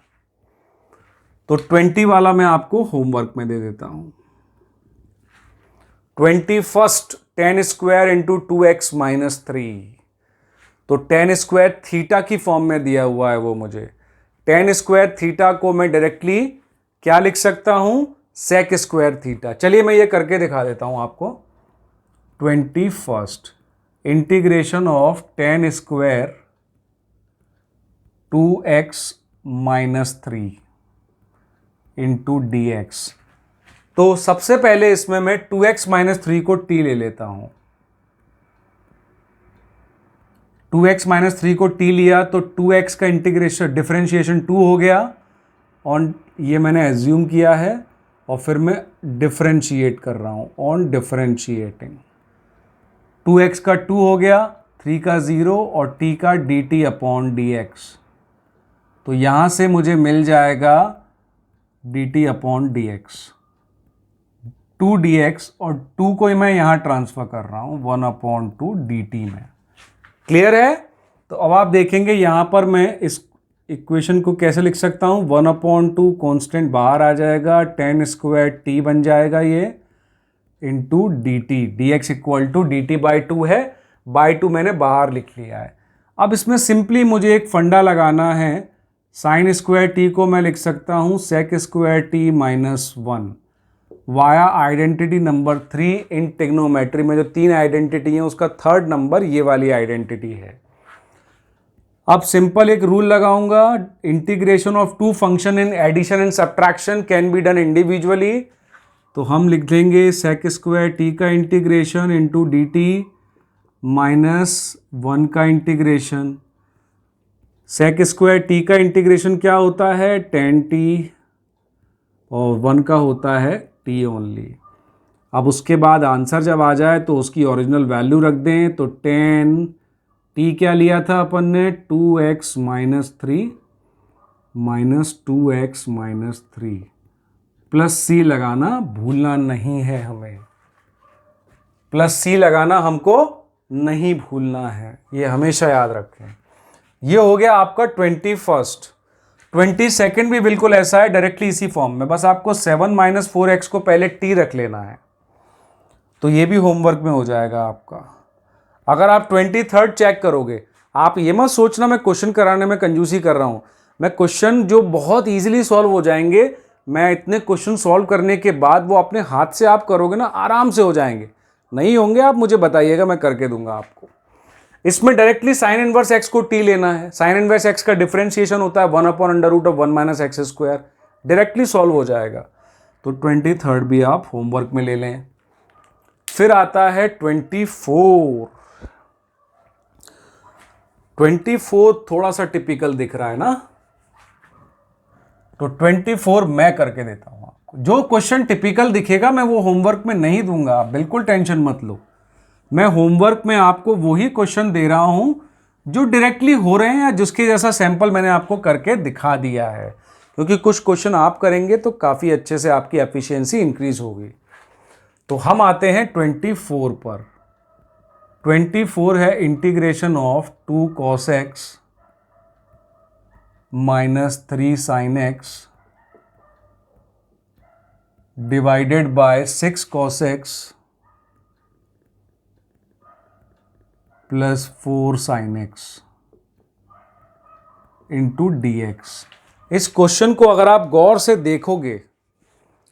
तो 20 वाला मैं आपको होमवर्क में दे देता हूं। 21 tan square into 2x minus 3। तो tan स्क्वायर थीटा की फॉर्म में दिया हुआ है वो मुझे। tan स्क्वायर थीटा को मैं डायरेक्टली क्या लिख सकता हूं, sec स्क्वायर थीटा। चलिए मैं ये करके दिखा देता हूं आपको। 21 integration of tan square 2x minus 3 into dx। तो सबसे पहले इसमें मैं 2x माइनस 3 को t ले लेता हूं। 2x माइनस 3 को t लिया तो 2x का इंटीग्रेशन डिफरेंशिएशन 2 हो गया, ऑन ये मैंने एज्यूम किया है और फिर मैं डिफरेंशिएट कर रहा हूं ऑन डिफरेंशिएटिंग। 2x का 2 हो गया, 3 का 0 और t का dt अपॉन dx। तो यहां से मुझे मिल जाएगा dt अपॉन dx, 2dx और 2 को मैं यहां ट्रांसफर कर रहा हूं 1/2 dt में। क्लियर है? तो अब आप देखेंगे यहां पर मैं इस इक्वेशन को कैसे लिख सकता हूं, 1/2 कांस्टेंट बाहर आ जाएगा, tan स्क्वायर t बन जाएगा ये into dt, dx equal to dt by 2 है, बाई 2 मैंने बाहर लिख लिया है। अब इसमें सिंपली मुझे एक फंडा लगाना है, साइन स्क्वायर t को मैं लिख सकता हूं sec square t minus 1 via identity number 3 इन ट्रिग्नोमेट्री में। जो 3 आइडेंटिटी है उसका थर्ड नंबर ये वाली आइडेंटिटी है। अब सिंपल एक रूल लगाऊंगा, integration of 2 function in addition and subtraction can be done individually. तो हम लिख देंगे sec स्क्वायर t का इंटीग्रेशन इंटू dt माइनस 1 का इंटीग्रेशन। sec स्क्वायर t का इंटीग्रेशन क्या होता है, tan t और 1 का होता है t ओनली। अब उसके बाद आंसर जब आ जाए तो उसकी ओरिजिनल वैल्यू रख दें। तो tan t क्या लिया था अपन ने, 2x minus 3 minus 2x minus 3 plus c लगाना भूलना नहीं है हमें, प्लस c लगाना हमको नहीं भूलना है, ये हमेशा याद रखें। ये हो गया आपका 21। 22 भी बिल्कुल ऐसा है, डायरेक्टली इसी फॉर्म में, बस आपको 7 माइनस 4x को पहले t रख लेना है, तो ये भी होमवर्क में हो जाएगा आपका। अगर आप 23 चेक करोगे, आप ये मत सोचना मैं क्वेश्चन कराने में कंजूसी कर रहा हूं, मैं क्वेश्चन जो बहुत इजीली सॉल्व हो जाएंगे, मैं इतने क्वेश्चन सॉल्व करने के बाद वो अपने हाथ से आप करोगे ना, आराम से हो जाएंगे। नहीं होंगे आप मुझे बताइएगा, मैं करके दूंगा आपको। इसमें डायरेक्टली साइन इनवर्स एक्स को टी लेना है। साइन इनवर्स एक्स का डिफरेंशिएशन होता है 1/√1 minus x square, directly solve हो जाएगा। तो 23 भी आप होमवर्क में ले लें। फिर आता है 24। 24 थोड़ा सा टिपिकल दिख रहा है ना, तो 24 मैं करके देता हूं आपको। जो क्वेश्चन टिपिकल दिखेगा मैं वो होमवर्क में नहीं दूंगा, आप बिल्कुल टेंशन मत लो। मैं होमवर्क में आपको वही क्वेश्चन दे रहा हूं जो डायरेक्टली हो रहे हैं या जिसके जैसा सैंपल मैंने आपको करके दिखा दिया है, क्योंकि कुछ क्वेश्चन आप करेंगे तो काफी अच्छे से आपकी एफिशिएंसी इंक्रीज होगी। तो हम आते हैं 24 पर। 24 है integration of 2 cos x minus 3 sin x divided by 6 cos x plus 4 sin x into D x. इस क्वेश्चन को अगर आप गौर से देखोगे,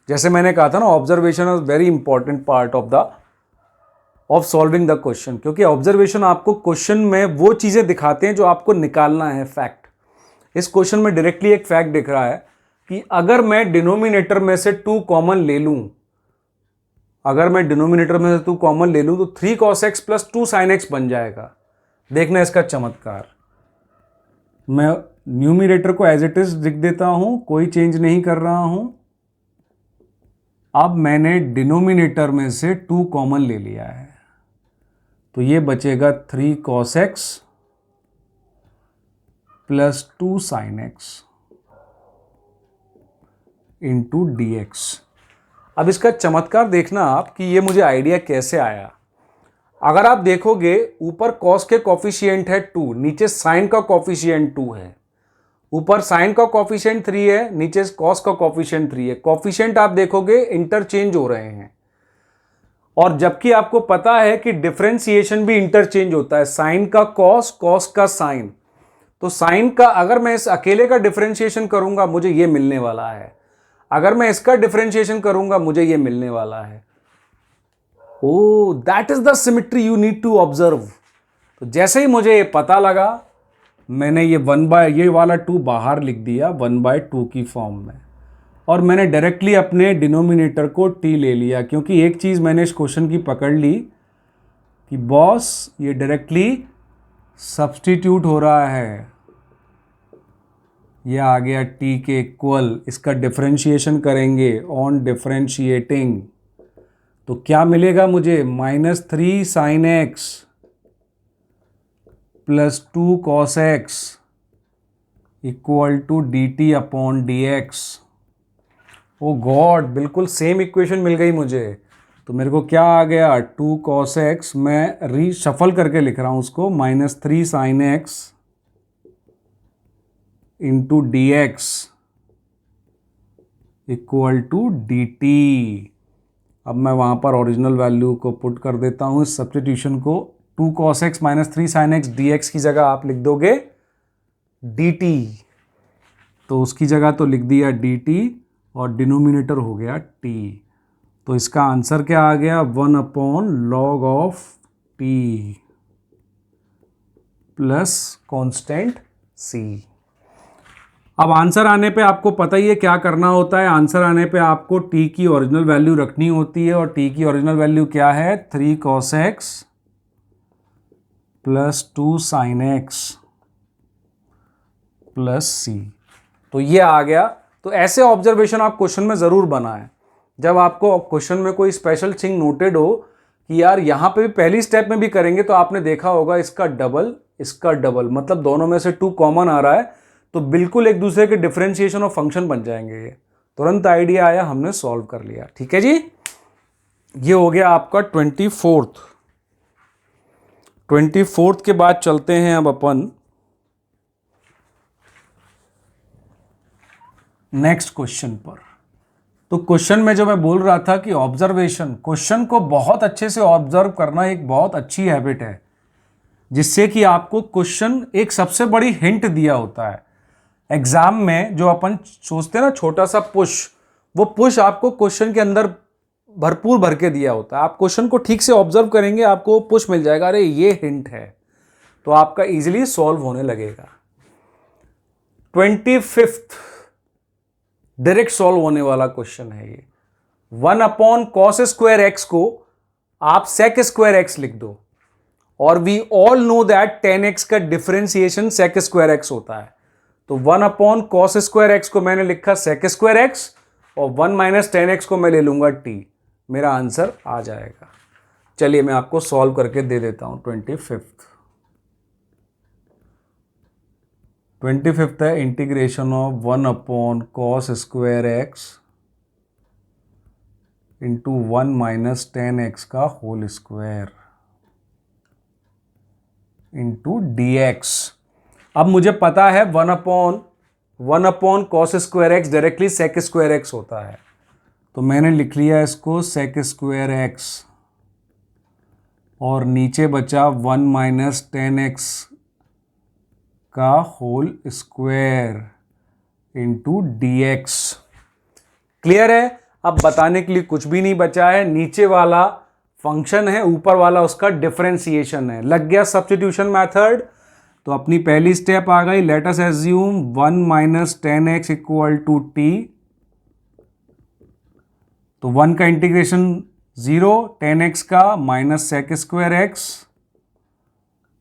जैसे मैंने कहा था ना, observation is very important part of solving the question, क्योंकि ऑब्जर्वेशन आपको क्वेश्चन में वो चीजें दिखाते हैं जो आपको निकालना है फैक्ट। इस क्वेश्चन में डायरेक्टली एक फैक्ट दिख रहा है कि अगर मैं डिनोमिनेटर में से 2 कॉमन ले लूं, अगर मैं डिनोमिनेटर में से 2 कॉमन ले लूं तो 3 cos x plus 2 sin x बन जाएगा। देखना इसका चमत्कार। मैं न्यूमिनेटर को एज इट इज लिख देता हूं, कोई चेंज नहीं कर रहा हूं। अब मैंने डिनोमिनेटर में से 2 कॉमन ले लिया है, तो ये बचेगा 3 cos x plus 2 sin x into D x. अब इसका चमत्कार देखना आप कि ये मुझे आइडिया कैसे आया। अगर आप देखोगे, ऊपर cos के कॉफिशिएंट है 2, नीचे sin का कॉफिशिएंट 2 है। ऊपर sin का कॉफिशिएंट 3 है, नीचे cos का कॉफिशिएंट 3 है। कॉफिशिएंट आप देखोगे इंटरचेंज हो रहे हैं, और जबकि आपको पता है कि डिफरेंशिएशन भी इंटरचेंज होता है, sin का cos, cos का sin। तो sin का अगर मैं इस अकेले का डिफरेंशिएशन करूंगा मुझे ये मिलने वाला है, अगर मैं इसका डिफरेंशिएशन करूंगा मुझे ये मिलने वाला है। ओ, that is the symmetry you need to observe. तो जैसे ही मुझे ये पता लगा, मैंने ये ये वाला 2 बाहर लिख दिया 1/2 की फॉर्म में, और मैंने डायरेक्टली अपने डिनोमिनेटर को t ले लिया, क्योंकि एक चीज़ मैंने इस क्वेश्चन की पकड़ ली कि बॉस ये डायरेक्टली सब्स्टिट्यूट हो रहा है। ये आ गया t के इक्वल, इसका डिफरेंशिएशन करेंगे ऑन डिफरेंशिएटिंग, तो क्या मिलेगा मुझे? -3 sin x plus 2 cos x equal to dt upon dx। Oh god, बिल्कुल सेम इक्वेशन मिल गई मुझे। तो मेरे को क्या आ गया? 2 cos x, मैं रीशफल करके लिख रहा हूं उसको, -3 sin x into D x equal to D T. अब मैं वहां पर ओरिजिनल वैल्यू को पुट कर देता हूं, इस सब्स्टिट्यूशन को। 2 cos x -3 sin x dx की जगह आप लिख दोगे dt, तो उसकी जगह तो लिख दिया dt और डिनोमिनेटर हो गया t। तो इसका आंसर क्या आ गया? 1/log of t plus constant c। अब आंसर आने पे आपको पता ही है क्या करना होता है। आंसर आने पे आपको t की ओरिजिनल वैल्यू रखनी होती है, और t की ओरिजिनल वैल्यू क्या है? 3 cos x plus 2 sin x plus c। तो ये आ गया। तो ऐसे ऑब्जर्वेशन आप क्वेश्चन में ज़रूर बनाएं। जब आपको क्वेश्चन में कोई स्पेशल थिंग नोटेड हो कि यार यहाँ पे भी पहली स्टेप में भी करेंगे, तो आपने देखा होगा इसका डबल, इसका डबल, मतलब दोनों में से 2 कॉमन आ रहा है, तो बिल्कुल एक दूसरे के डिफरेंशिएशन और फंक्शन बन जाएंगे। ये तुरंत आइडिया आया, हमने सॉल्व कर लिया। ठीक है जी, ये हो गया आपका 24th के बाद चलते हैं अब अपन नेक्स्ट क्वेश्चन पर। तो क्वेश्चन में जो मैं बोल रहा था कि ऑब्जर्वेशन, क्वेश्चन को बहुत अच्छे से ऑब्जर्व करना एक बहुत अच्छी हैबिट है, जिससे कि आपको क्वेश्चन एक सबसे बड़ी हिंट दिया होता है। एग्जाम में जो अपन सोचते हैं ना छोटा सा पुश, वो पुश आपको क्वेश्चन के अंदर भरपूर भर के दिया होता है। आप क्वेश्चन को ठीक से ऑब्जर्व करेंगे, आपको पुश मिल जाएगा, अरे ये हिंट है, तो आपका इजीली सॉल्व होने लगेगा। 25th डायरेक्ट सॉल्व होने वाला क्वेश्चन है ये। 1/cos² x को आप sec² x लिख दो, और we all know that 10x का डिफरेंशिएशन sec² x होता है। तो 1/cos² x को मैंने लिखा sec² x, और 1 - 10x को मैं ले लूंगा t। मेरा आंसर आ जाएगा। चलिए मैं आपको सॉल्व करके दे देता हूं। 25th है integration of 1/cos² x into 1 - 10x का होल स्क्वायर इंटू dx। अब मुझे पता है 1/cos² x directly sec² x होता है, तो मैंने लिख लिया इसको सेक स्क्वायर एक्स और नीचे बचा 1 माइनस 10x का whole square into dx। Clear है? अब बताने के लिए कुछ भी नहीं बचा है, नीचे वाला फंक्शन है, ऊपर वाला उसका डिफरेंशिएशन है। लग गया सब्स्टिट्यूशन मेथड। तो अपनी पहली स्टेप आ गई। Let us assume 1 minus 10x equal to T. तो 1 का इंटीग्रेशन 0, 10x का minus sec square x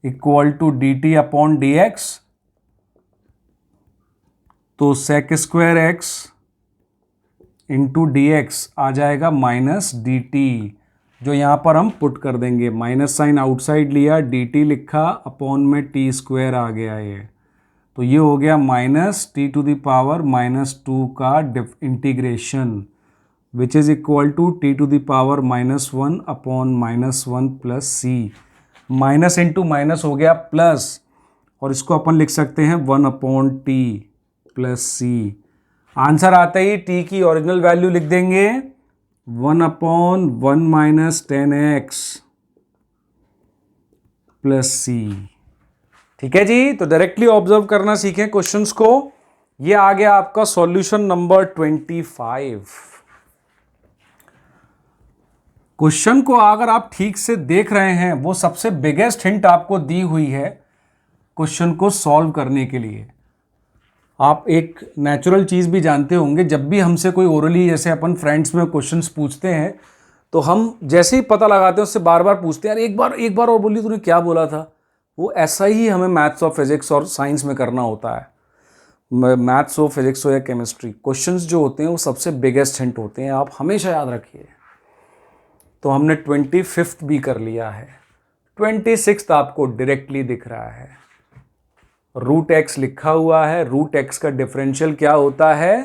equal to D T upon D x. तो sec square x into D x आ जाएगा माइनस डी टी, जो यहां पर हम पुट कर देंगे। माइनस साइन आउटसाइड लिया, डी टी लिखा, अपॉन में टी स्क्वायर आ गया ये। तो ये हो गया minus t to the power -2 का इंटीग्रेशन which is equal to t to the power -1 upon -1 plus c. Minus into minus हो गया प्लस, और इसको अपन लिख सकते हैं 1 अपॉन टी प्लस सी। आंसर आते ही टी की ओरिजिनल वैल्यू लिख देंगे 1 upon 1 minus 10x plus C. ठीक है जी। तो डायरेक्टली ऑब्जर्व करना सीखें क्वेश्चंस को। ये आ गया आपका सॉल्यूशन नंबर 25। क्वेश्चन को अगर आप ठीक से देख रहे हैं, वो सबसे बिगेस्ट हिंट आपको दी हुई है क्वेश्चन को सॉल्व करने के लिए। आप एक नेचुरल चीज़ भी जानते होंगे, जब भी हमसे कोई ओरली जैसे अपन फ्रेंड्स में क्वेश्चंस पूछते हैं तो हम जैसे ही पता लगाते हैं उससे बार बार पूछते हैं, यार एक बार और बोली, तूने क्या बोला था। वो ऐसा ही हमें मैथ्स और फिजिक्स और साइंस में करना होता है। मैथ्स हो, फिजिक्स हो या केमिस्ट्री, क्वेश्चंस जो होते हैं वो सबसे बिगेस्ट हिंट होते हैं, आप हमेशा याद रखिए। तो हमने 25th भी कर लिया है। 26th आपको डायरेक्टली दिख रहा है, रूट एक्स लिखा हुआ है। रूट एक्स का डिफरेंशियल क्या होता है?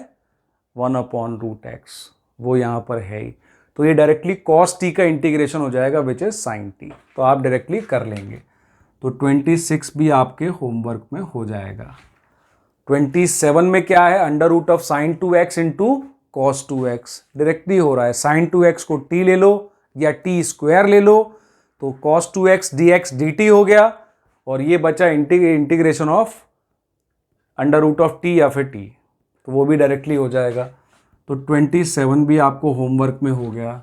1 अपॉन रूट एक्स, वो यहां पर है ही। तो ये डायरेक्टली कॉस टी का इंटीग्रेशन हो जाएगा विच इज साइन टी। तो आप डायरेक्टली कर लेंगे। तो 26 भी आपके होमवर्क में हो जाएगा। 27 में क्या है? Under root of sine 2x इंटू कॉस 2x। डायरेक्टली हो रहा है, साइन 2x को t ले लो या टी स्क्वायर ले लो, तो कॉस 2x dx dt हो गया, और ये बचा integration of under root of t या फिर टी, तो वो भी डायरेक्टली हो जाएगा। तो 27 भी आपको होमवर्क में हो गया।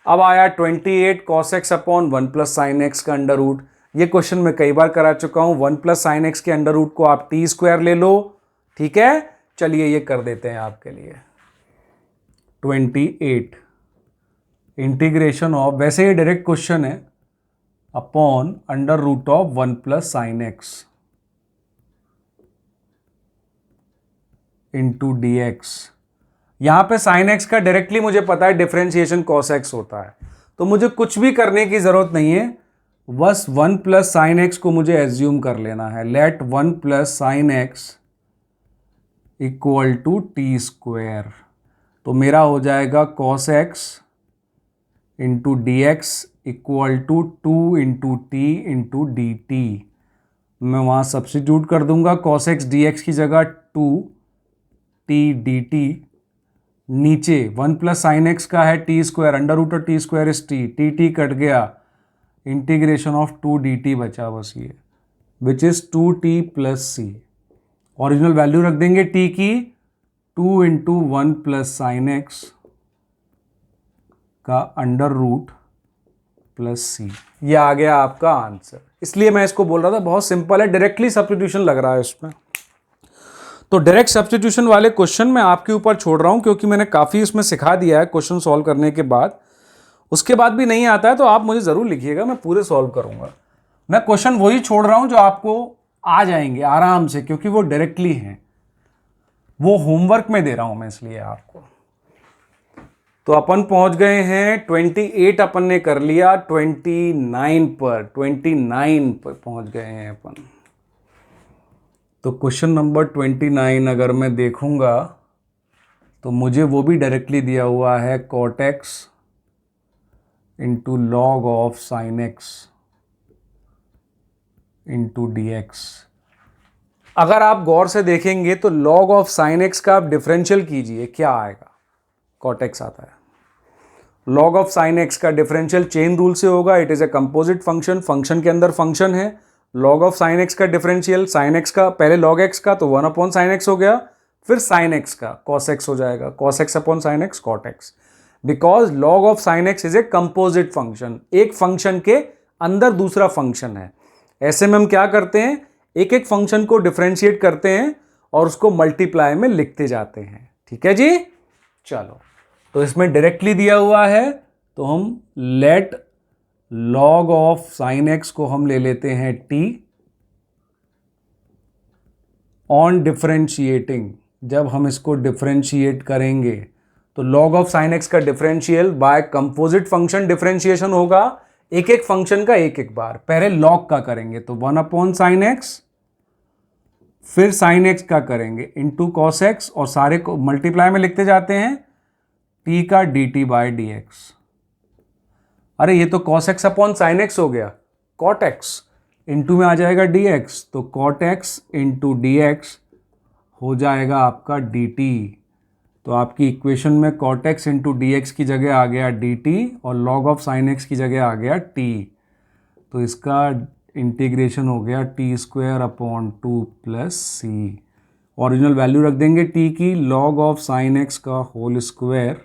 अब आया 28 cos x upon 1 plus sine x का अंडर रूट। ये क्वेश्चन मैं कई बार करा चुका हूं। 1 प्लस साइन एक्स के अंडर रूट को आप टी स्क्वायर ले लो। ठीक है, चलिए ये कर देते हैं आपके लिए। 28 इंटीग्रेशन ऑफ, वैसे ये डायरेक्ट क्वेश्चन है, upon under root of 1 plus sine x into D x. यहां पे साइन एक्स का डायरेक्टली मुझे पता है डिफरेंशिएशन कॉस एक्स होता है, तो मुझे कुछ भी करने की जरूरत नहीं है, बस 1 प्लस साइन एक्स को मुझे एज्यूम कर लेना है। Let 1 plus sine x equal to T square. तो मेरा हो जाएगा cos x into D x equal to 2 into t into D t. मैं वहाँ सब्स्टिट्यूट कर दूंगा, कॉस एक्स डी एक्स की जगह 2 टी डी टी। नीचे 1 प्लस साइन एक्स का है T square, under root of t square is t cut गया, इंटीग्रेशन ऑफ 2 डी टी बचा बस ये, which is 2t plus c. Original value रख देंगे टी की, 2 इंटू 1 प्लस साइन एक्स का अंडर रूट प्लस सी। ये आ गया आपका आंसर। इसलिए मैं इसको बोल रहा था बहुत सिंपल है, डायरेक्टली सब्स्टिट्यूशन लग रहा है इसमें। तो डायरेक्ट सब्स्टिट्यूशन वाले क्वेश्चन मैं आपके ऊपर छोड़ रहा हूं, क्योंकि मैंने काफ़ी इसमें सिखा दिया है क्वेश्चन सॉल्व करने के बाद। उसके बाद भी नहीं आता है तो आप मुझे ज़रूर लिखिएगा, मैं पूरे सॉल्व करूंगा। मैं क्वेश्चन वही छोड़ रहा हूं जो आपको आ जाएंगे आराम से, क्योंकि वो डायरेक्टली हैं, वो होमवर्क में दे रहा हूं मैं इसलिए आपको। तो अपन पहुंच गए हैं 28, अपन ने कर लिया 29 पर पहुंच गए हैं अपन। तो क्वेश्चन नंबर 29 अगर मैं देखूंगा तो मुझे वो भी डायरेक्टली दिया हुआ है, cot x into log of sine x into D x. अगर आप गौर से देखेंगे तो लॉग ऑफ साइन एक्स का आप डिफरेंशियल कीजिए, क्या आएगा? कॉट एक्स आता है। लॉग ऑफ साइन एक्स का डिफरेंशियल चेन रूल से होगा, it is a composite function, function के अंदर फंक्शन है। लॉग ऑफ साइन एक्स का डिफरेंशियल साइन एक्स का, पहले लॉग एक्स का तो 1 अपॉन साइन एक्स हो गया, फिर साइन एक्स का कॉस एक्स हो जाएगा, cos x upon sine x cot x, because log of sine x is a composite function, एक फंक्शन के अंदर दूसरा फंक्शन है। ऐसे में हम क्या करते हैं, एक एक फंक्शन को डिफरेंशिएट करते हैं और उसको मल्टीप्लाई में लिखते जाते हैं। ठीक है जी, चलो तो इसमें डायरेक्टली दिया हुआ है, तो हम let log of sine x को हम ले लेते हैं t ऑन डिफरेंशिएटिंग। जब हम इसको डिफरेंशिएट करेंगे तो लॉग ऑफ साइन एक्स का differential by composite function differentiation होगा, एक एक फंक्शन का एक एक बार। पहले लॉग का करेंगे तो 1 अपॉन साइन एक्स, फिर साइन एक्स का करेंगे इंटू कॉस एक्स, और सारे को मल्टीप्लाई में लिखते जाते हैं, t का dt बाय डी एक्स। अरे ये तो cos x upon sine x हो गया, cot x इंटू में आ जाएगा dx, तो cot x into D x हो जाएगा आपका dt। तो आपकी इक्वेशन में cot x into D x की जगह आ गया dt और log ऑफ साइन एक्स की जगह आ गया t। तो इसका इंटीग्रेशन हो गया T square upon 2 plus c. Original value रख देंगे t की, log ऑफ साइन एक्स का होल स्क्वायर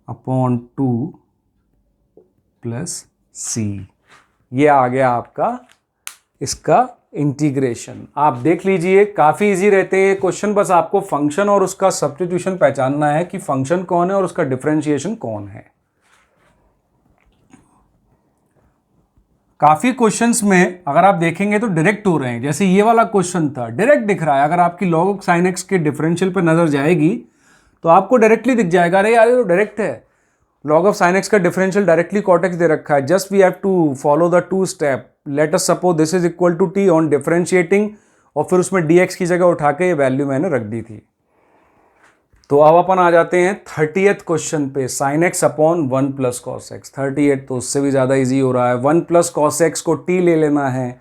अपॉन 2 प्लस सी। ये आ गया आपका इसका इंटीग्रेशन। आप देख लीजिए, काफ़ी इजी रहते हैं क्वेश्चन, बस आपको फंक्शन और उसका सब्स्टिट्यूशन पहचानना है कि फंक्शन कौन है और उसका डिफरेंशिएशन कौन है। काफ़ी क्वेश्चंस में अगर आप देखेंगे तो डायरेक्ट हो रहे हैं, जैसे ये वाला क्वेश्चन था डायरेक्ट दिख रहा है। अगर आपकी लॉग साइन एक्स के डिफरेंशियल पर नजर जाएगी तो आपको डायरेक्टली दिख जाएगा, अरे यार ये तो डायरेक्ट है, लॉग ऑफ साइन एक्स का डिफरेंशियल डायरेक्टली कॉट एक्स दे रखा है। Just we have to follow the 2 step, let us suppose this is equal to t on differentiating, और फिर उसमें डी एक्स की जगह उठा के ये वैल्यू मैंने रख दी थी। तो अब अपन आ जाते हैं 30th क्वेश्चन पे, sign x upon 1 plus cos x. 38 तो उससे भी ज़्यादा इजी हो रहा है, 1 प्लस कॉस एक्स को t ले लेना है,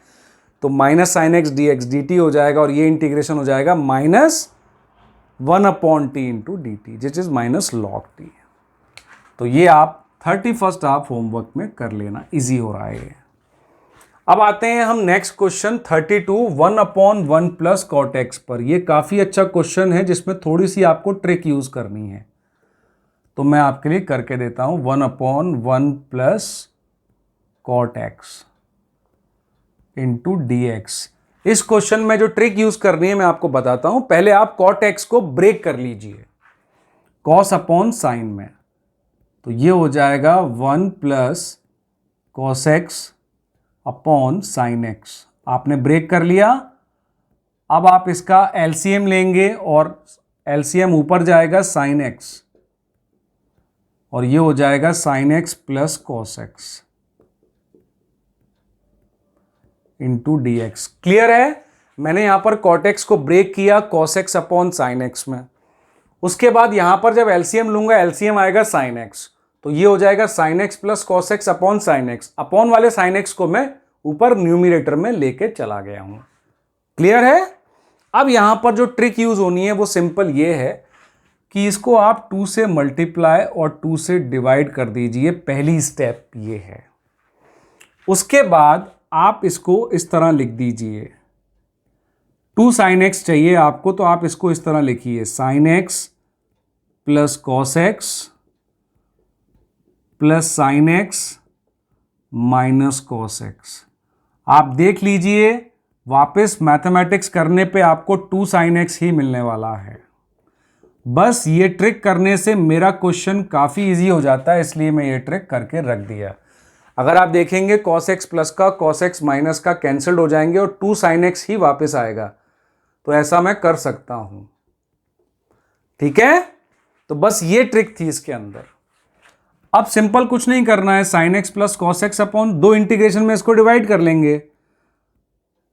तो minus sine x d x d t हो जाएगा, और ये इंटीग्रेशन हो जाएगा minus 1 upon T into D t, which is minus log T. तो ये आप 31st आप होमवर्क में कर लेना, इजी हो रहा है ये। अब आते हैं हम next question 32, 1 upon 1 plus cot x पर। ये काफ़ी अच्छा क्वेश्चन है जिसमें थोड़ी सी आपको ट्रिक यूज़ करनी है, तो मैं आपके लिए करके देता हूं। 1 upon 1 plus cot x into D x. इस क्वेश्चन में जो ट्रिक यूज़ करनी है मैं आपको बताता हूं। पहले आप कॉट एक्स को ब्रेक कर लीजिए कॉस अपॉन साइन में, तो ये हो जाएगा 1 plus cos x upon sine x. आपने ब्रेक कर लिया। अब आप इसका एलसीएम लेंगे और एलसीएम ऊपर जाएगा साइन एक्स, और ये हो जाएगा sine x plus cos x into D x. Clear है? मैंने यहां पर कॉट एक्स को ब्रेक किया cos x upon sine x में। उसके बाद यहां पर जब एलसीएम लूंगा, एलसीएम आएगा साइन एक्स, तो ये हो जाएगा sine x plus cos x upon sine x. Upon वाले साइन एक्स को मैं ऊपर न्यूमिनेटर में लेके चला गया हूं। क्लियर है? अब यहां पर जो ट्रिक यूज होनी है वो सिंपल ये है कि इसको आप 2 से मल्टीप्लाई और 2 से डिवाइड कर दीजिए। पहली स्टेप ये है। उसके बाद आप इसको इस तरह लिख दीजिए, 2 साइन एक्स चाहिए आपको, तो आप इसको इस तरह लिखिए, sign x plus cos x plus sine x minus cos x. आप देख लीजिए, वापस मैथमेटिक्स करने पे आपको 2 साइन एक्स ही मिलने वाला है। बस ये ट्रिक करने से मेरा क्वेश्चन काफ़ी इजी हो जाता है, इसलिए मैं ये ट्रिक करके रख दिया। अगर आप देखेंगे कॉस एक्स प्लस का कॉस एक्स माइनस का कैंसल्ड हो जाएंगे और 2 साइन एक्स ही वापस आएगा, तो ऐसा मैं कर सकता हूं। ठीक है? तो बस ये ट्रिक थी इसके अंदर। अब सिंपल कुछ नहीं करना है, sign x plus cos x upon 2 integration में इसको डिवाइड कर लेंगे।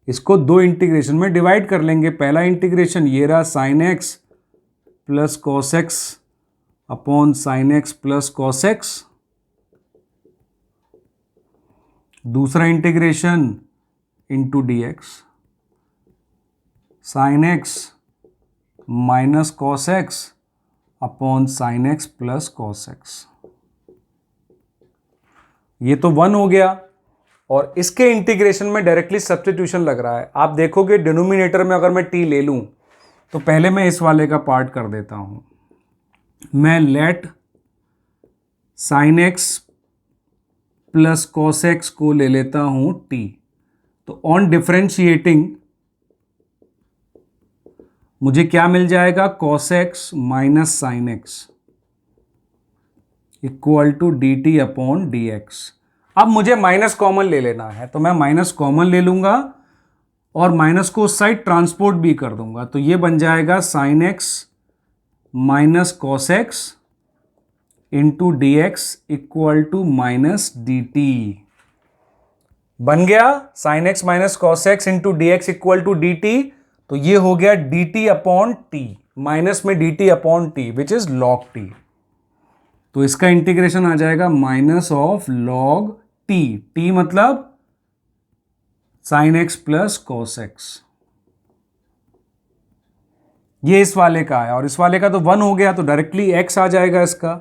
इसको 2 इंटीग्रेशन में डिवाइड कर लेंगे। पहला इंटीग्रेशन ये रहा, sine x plus cos x upon sine x plus cos x. दूसरा integration into D x, sine x minus cos x upon sine x plus cos x. ये तो 1 हो गया, और इसके इंटीग्रेशन में डायरेक्टली सब्स्टिट्यूशन लग रहा है। आप देखोगे डिनोमिनेटर में अगर मैं टी ले लूं तो पहले मैं इस वाले का पार्ट कर देता हूं। मैं late sign x plus cos x को ले लेता हूं टी। तो ऑन डिफरेंशिएटिंग मुझे क्या मिल जाएगा, cos x minus sine x equal to D T upon D x. अब मुझे माइनस कॉमन ले लेना है, तो मैं माइनस कॉमन ले लूंगा और माइनस को उस साइड ट्रांसपोर्ट भी कर दूंगा। तो ये बन जाएगा sine x minus cos x into D x equal to minus D t. बन गया sine x minus cos x into D x equal to D t. तो ये हो गया d T upon T, minus में d T upon T which is log T. तो इसका integration आ जाएगा minus of log T, T मतलब sine x plus cos x. ये इस वाले का है, और इस वाले का तो 1 हो गया, तो डायरेक्टली x आ जाएगा इसका।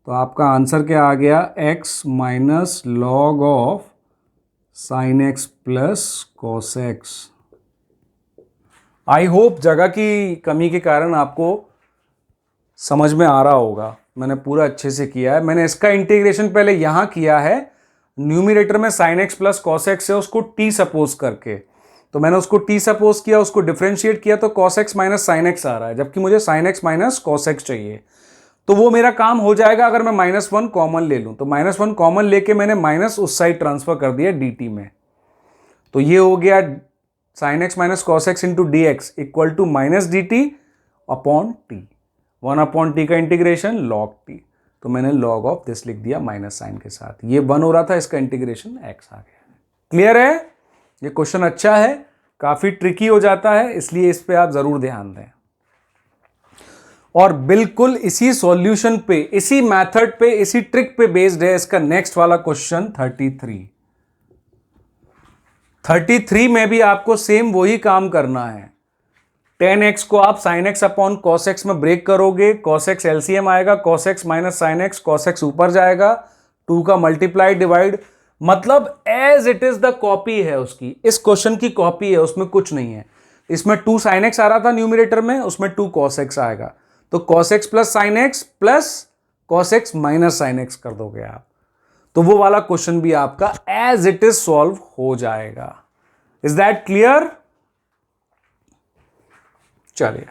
तो आपका आंसर क्या आ गया, x minus log of sine x plus cos x. I hope जगह की कमी के कारण आपको समझ में आ रहा होगा, मैंने पूरा अच्छे से किया है। मैंने इसका इंटीग्रेशन पहले यहां किया है, न्यूमिनेटर में sign x plus cos x है, उसको t सपोज करके। तो मैंने उसको t सपोज किया, उसको डिफरेंशिएट किया, तो cos x minus sine x आ रहा है, जबकि मुझे sin x माइनस cos x चाहिए। तो वो मेरा काम हो जाएगा अगर मैं -1 कॉमन ले लूं। तो -1 कॉमन लेके मैंने माइनस उस साइड ट्रांसफर कर दिया dt में। तो ये हो गया sin x minus cos x into D x equal to minus D T upon t. 1 upon t का इंटीग्रेशन log t। तो मैंने log ऑफ दिस लिख दिया माइनस साइन के साथ। ये 1 हो रहा था, इसका इंटीग्रेशन x आ गया। क्लियर है? ये क्वेश्चन अच्छा है, काफी ट्रिकी हो जाता है, इसलिए इस पे आप जरूर ध्यान दें। और बिल्कुल इसी सॉल्यूशन पे, इसी मेथड पे, इसी ट्रिक पे बेस्ड है इसका नेक्स्ट वाला क्वेश्चन 33। 33 में भी आपको सेम वही काम करना है। tan x को आप sin x upon cos x में ब्रेक करोगे, cos x एलसीएम आएगा, cos x minus sin x, cos x ऊपर जाएगा, 2 का मल्टीप्लाई डिवाइड, मतलब as it is the copy है उसकी, इस क्वेश्चन की कॉपी है, उसमें कुछ नहीं है। इसमें 2 sin x आ रहा था न्यूमिनेटर में, उसमें 2 cos x आएगा। तो cos x plus sin x plus cos x minus sin x कर दोगे आप, तो वो वाला क्वेश्चन भी आपका एज इट इज सॉल्व हो जाएगा। Is that clear? चलिए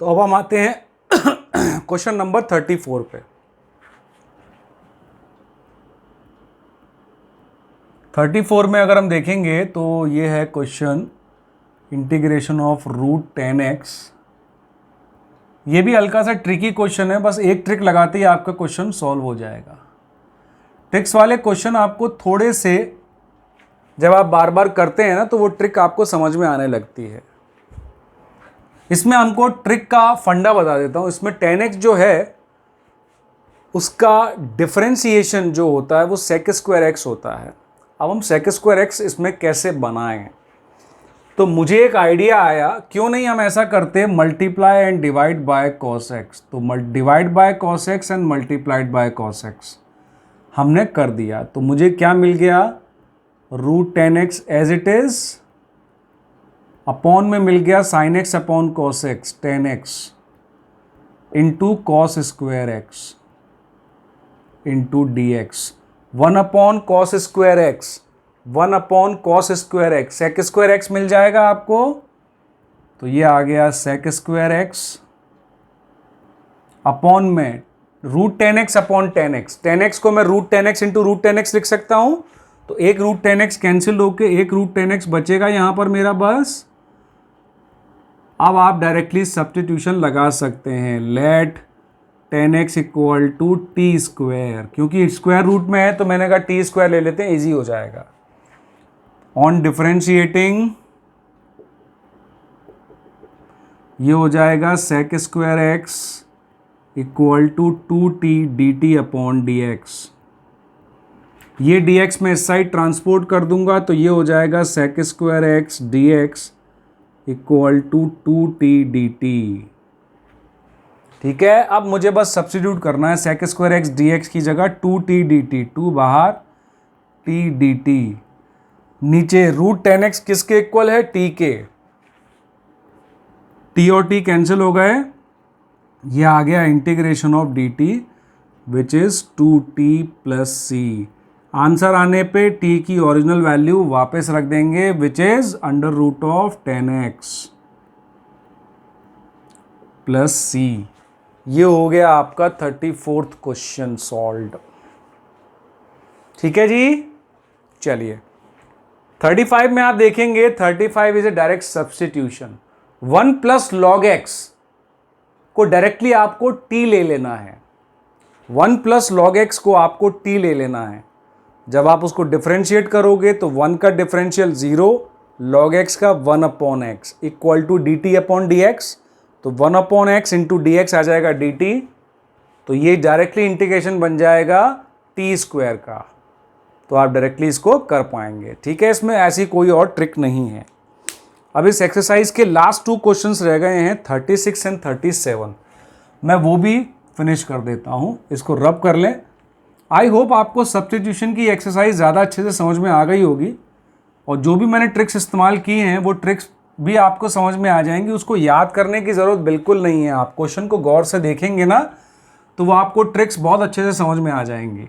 तो अब हम आते हैं क्वेश्चन नंबर 34 पे। 34 में अगर हम देखेंगे तो ये है question integration of root 10x। ये भी हल्का सा ट्रिकी क्वेश्चन है, बस एक ट्रिक लगाते ही आपका क्वेश्चन सॉल्व हो जाएगा। ट्रिक्स वाले क्वेश्चन आपको थोड़े से जब आप बार बार करते हैं ना, तो वो ट्रिक आपको समझ में आने लगती है। इसमें हमको ट्रिक का फंडा बता देता हूं। इसमें 10x जो है उसका डिफरेंशिएशन जो होता है वो sec स्क्वायर x होता है। अब हम sec स्क्वायर x इसमें कैसे बनाएं, तो मुझे एक आइडिया आया, क्यों नहीं हम ऐसा करते multiply and divide by cos x। तो divide by cos x and multiplied by cos x हमने कर दिया। तो मुझे क्या मिल गया, root 10x as it is, upon में मिल गया sine x upon cos x 10x into cos square x into D x. 1 upon cos square x, 1 upon cos square x, sec square x मिल जाएगा आपको। तो ये आ गया सेक स्क्वायर एक्स अपॉन में root 10x upon 10x। 10x को मैं root 10x into root 10x लिख सकता हूं। तो एक रूट 10x कैंसिल होके एक रूट 10x बचेगा यहां पर मेरा बस। अब आप डायरेक्टली सब्स्टिट्यूशन लगा सकते हैं, let 10x equal to T square, क्योंकि स्क्वायर रूट में है तो मैंने कहा टी स्क्वायर ले लेते हैं, इजी हो जाएगा। ऑन डिफरेंशिएटिंग ये हो जाएगा sec square x equal to 2t dt upon dx। ये dx में इस साइड ट्रांसपोर्ट कर दूंगा तो ये हो जाएगा sec square x dx equal to 2t dt। ठीक है, अब मुझे बस सब्स्टिट्यूट करना है सेक स्क्वायर एक्स dx की जगह 2t dt, 2 बाहर t dt, नीचे रूट 10x किसके इक्वल है, t के, t और t कैंसिल हो गए, ये आ गया integration of dt which is 2t plus c। Answer आने पे t की ओरिजिनल वैल्यू वापस रख देंगे which is under root of 10x plus c। ये हो गया आपका 34th क्वेश्चन सॉल्व्ड। ठीक है जी, चलिए 35 में आप देखेंगे 35 is a direct substitution. 1 plus log x को डायरेक्टली आपको t ले लेना है। 1 प्लस लॉग एक्स को आपको t ले लेना है। जब आप उसको डिफरेंशिएट करोगे तो 1 का डिफरेंशियल 0, लॉग एक्स का 1 upon x equal to D T upon D x. तो 1 upon x into D x आ जाएगा डी टी। तो ये डायरेक्टली इंटीग्रेशन बन जाएगा टी स्क्वायर का। तो आप डायरेक्टली इसको कर पाएंगे। ठीक है, इसमें ऐसी कोई और ट्रिक नहीं है। अब इस एक्सरसाइज के लास्ट 2 क्वेश्चंस रह गए हैं 36 एंड 37। मैं वो भी फिनिश कर देता हूँ, इसको रब कर लें। आई होप आपको सब्स्टिट्यूशन की एक्सरसाइज ज़्यादा अच्छे से समझ में आ गई होगी और जो भी मैंने ट्रिक्स इस्तेमाल की हैं वो ट्रिक्स भी आपको समझ में आ जाएंगी। उसको याद करने की ज़रूरत बिल्कुल नहीं है। आप क्वेश्चन को गौर से देखेंगे ना तो वो आपको ट्रिक्स बहुत अच्छे से समझ में आ जाएंगी।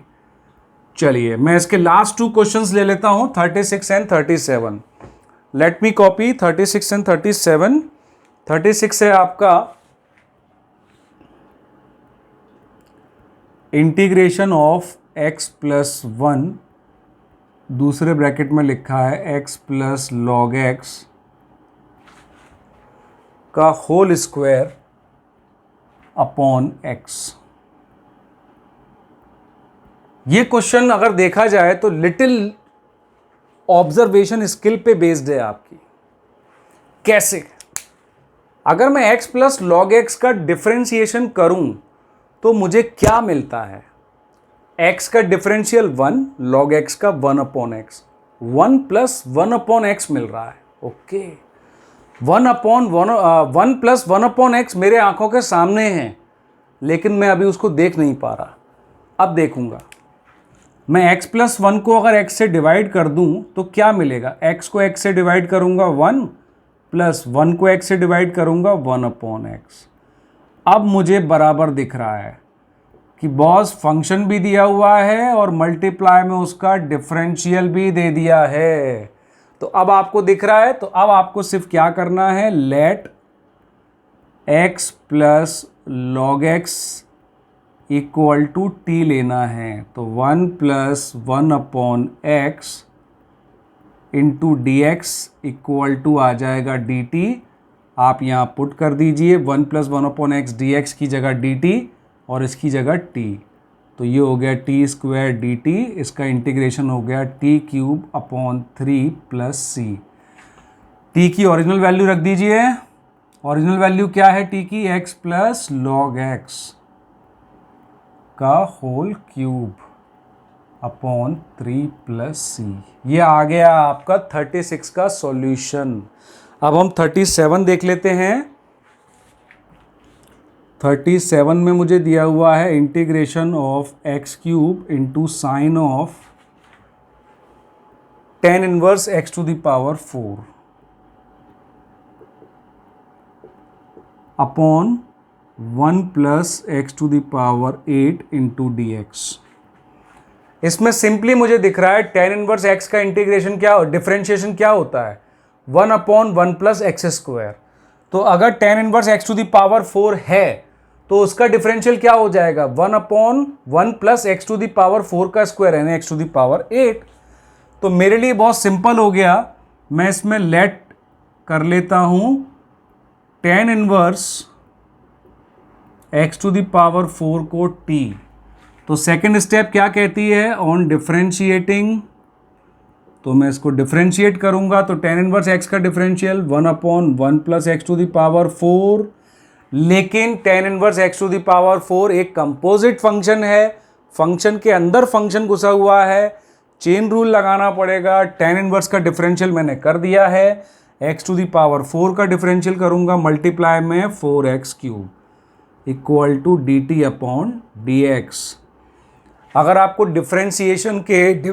चलिए मैं इसके लास्ट 2 क्वेश्चंस ले लेता हूँ 36 and 37। Let me copy 36 and 37। 36 है आपका इंटीग्रेशन ऑफ x प्लस 1, दूसरे ब्रैकेट में लिखा है x प्लस लॉग x का होल स्क्वायर अपॉन x। ये क्वेश्चन अगर देखा जाए तो लिटिल ऑब्जर्वेशन स्किल पे बेस्ड है आपकी। कैसे? अगर मैं x प्लस लॉग x का डिफरेंशिएशन करूं तो मुझे क्या मिलता है? x का डिफरेंशियल 1, लॉग x का 1 upon x, 1 plus 1 upon x मिल रहा है। ओके, 1 प्लस 1 अपॉन एक्स मेरे आंखों के सामने है, लेकिन मैं अभी उसको देख नहीं पा रहा। अब देखूंगा मैं x प्लस 1 को अगर x से डिवाइड कर दूं तो क्या मिलेगा? x को x से डिवाइड करूंगा 1, प्लस 1 को x से डिवाइड करूंगा 1 अपॉन एक्स। अब मुझे बराबर दिख रहा है कि बॉस फंक्शन भी दिया हुआ है और मल्टीप्लाई में उसका डिफरेंशियल भी दे दिया है। तो अब आपको दिख रहा है, तो अब आपको सिर्फ क्या करना है, let x plus log x equal to T लेना है। तो 1 plus 1 upon x into D x equal to आ जाएगा डी टी। आप यहाँ पुट कर दीजिए 1 plus 1 upon x d x की जगह डी टी और इसकी जगह टी। तो ये हो गया टी स्क्वायर डी टी, इसका इंटीग्रेशन हो गया टी क्यूब अपॉन 3 प्लस सी। टी की ओरिजिनल वैल्यू रख दीजिए। ओरिजिनल वैल्यू क्या है टी की? एक्स प्लस लॉग एक्स का होल क्यूब अपॉन 3 प्लस सी। ये आ गया आपका 36 का सॉल्यूशन। अब हम 37 देख लेते हैं। 37 में मुझे दिया हुआ है integration of x cube into sine of tan inverse x to the power 4 upon 1 plus x to the power 8 into D x. इसमें सिंपली मुझे दिख रहा है tan इनवर्स x का इंटीग्रेशन क्या, डिफरेंशिएशन क्या होता है? 1 अपॉन 1 प्लस एक्स स्क्वायर। तो अगर tan inverse x to the power 4 है तो उसका डिफरेंशियल क्या हो जाएगा? 1 upon 1 plus x to the power 4 का स्क्वायर यानी एक्स टू द पावर 8। तो मेरे लिए बहुत सिंपल हो गया, मैं इसमें लेट कर लेता हूं tan inverse x to the power 4 को t। तो सेकेंड स्टेप क्या कहती है? ऑन डिफरेंशिएटिंग तो मैं इसको डिफरेंशिएट करूंगा तो tan इनवर्स x का differential 1/1 plus x to the power 4, लेकिन tan inverse x to the power 4 एक कंपोजिट फंक्शन है, फंक्शन के अंदर फंक्शन घुसा हुआ है, चेन रूल लगाना पड़ेगा। tan इनवर्स का डिफरेंशियल मैंने कर दिया है, x टू द पावर 4 का डिफरेंशियल करूंगा मल्टीप्लाई में 4x cube equal to dt upon dx। अगर आपको डिफरेंशिएशन के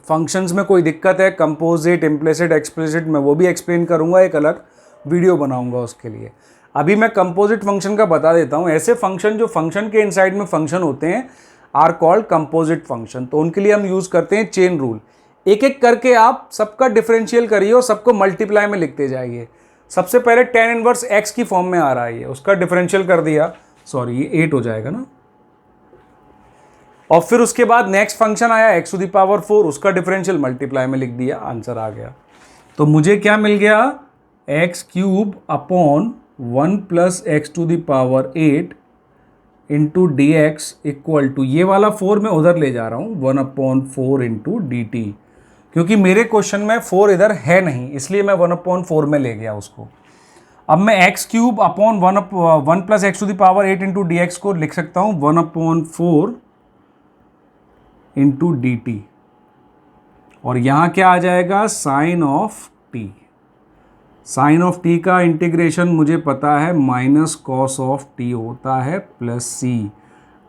फंक्शंस में कोई दिक्कत है, कंपोजिट, इम्प्लिसिट, एक्सप्लिसिट, मैं वो भी एक्सप्लेन करूंगा, एक अलग वीडियो बनाऊंगा उसके लिए। अभी मैं कंपोजिट फंक्शन का बता देता हूं। ऐसे फंक्शन जो फंक्शन के इनसाइड में फंक्शन होते हैं आर कॉल्ड कंपोजिट फंक्शन। तो उनके लिए हम यूज करते हैं चेन रूल। एक एक करके आप सबका डिफरेंशियल करिए और सबको मल्टीप्लाई में लिखते जाइए। सबसे पहले tan इनवर्स x की फॉर्म में आ रहा है, उसका डिफरेंशियल कर दिया, सॉरी ये 8 हो जाएगा ना। और फिर उसके बाद नेक्स्ट फंक्शन आया x टू द पावर 4, उसका डिफरेंशियल मल्टीप्लाई में लिख दिया, आंसर आ गया। तो मुझे क्या मिल गया, x cube upon 1 plus x to the power 8 into D x equal to, ये वाला 4 मैं उधर ले जा रहा हूँ, 1/4 इंटू डी टी, क्योंकि मेरे क्वेश्चन में 4 इधर है नहीं, इसलिए मैं 1/4 में ले गया उसको। अब मैं x cube upon 1 plus x to the power 8 into D x को लिख सकता हूँ 1/4 इंटू डी टी, और यहाँ क्या आ जाएगा, sine of t. Sine of t का इंटीग्रेशन मुझे पता है माइनस कॉस ऑफ टी होता है प्लस सी।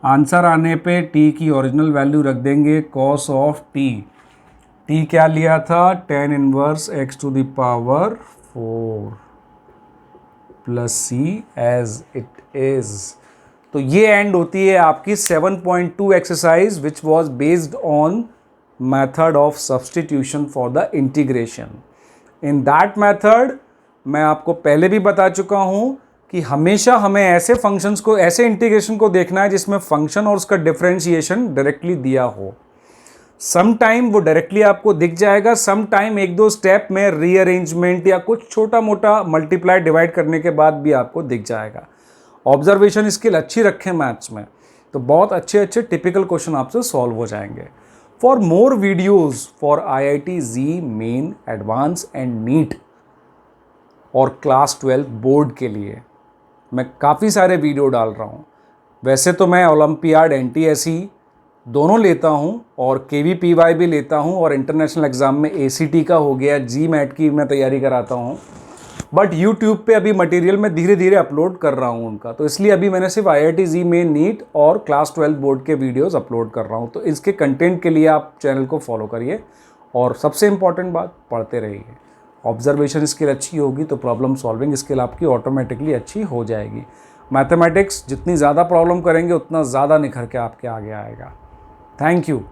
आंसर आने पे टी की ओरिजिनल वैल्यू रख देंगे कॉस ऑफ टी। टी क्या लिया था, tan inverse x to the power 4 plus c as it is. तो ये एंड होती है आपकी 7.2 exercise which was based on method of substitution for the integration. In that method मैं आपको पहले भी बता चुका हूं कि हमेशा हमें ऐसे फंक्शंस को, ऐसे इंटीग्रेशन को देखना है जिसमें फंक्शन और उसका डिफरेंशिएशन डायरेक्टली दिया हो। सम टाइम वो डायरेक्टली आपको दिख जाएगा, सम टाइम एक दो स्टेप में रीअरेंजमेंट या कुछ छोटा मोटा मल्टीप्लाई डिवाइड करने के बाद भी आपको दिख जाएगा। ऑब्जर्वेशन स्किल अच्छी रखें मैथ्स में तो बहुत अच्छे अच्छे टिपिकल क्वेश्चन आपसे सॉल्व हो जाएंगे। For more videos for IIT JEE main, advance and NEET और क्लास 12 बोर्ड के लिए मैं काफ़ी सारे वीडियो डाल रहा हूँ। वैसे तो मैं ओलंपियाड, NTSE दोनों लेता हूँ और KVPY भी लेता हूँ, और इंटरनेशनल एग्ज़ाम में ACT का हो गया, GMAT की मैं तैयारी कराता हूँ। बट यूट्यूब पे अभी मटेरियल मैं धीरे धीरे अपलोड कर रहा हूँ उनका, तो इसलिए अभी मैंने सिर्फ IIT जी में नीट और क्लास 12 बोर्ड के वीडियोस अपलोड कर रहा हूँ। तो इसके कंटेंट के लिए आप चैनल को फॉलो करिए, और सबसे इंपॉर्टेंट बात, पढ़ते रहिए। ऑब्जर्वेशन स्किल अच्छी होगी तो प्रॉब्लम सॉल्विंग स्किल आपकी ऑटोमेटिकली अच्छी हो जाएगी। मैथमेटिक्स जितनी ज़्यादा प्रॉब्लम करेंगे उतना ज़्यादा निखर के आपके आगे आएगा। Thank you.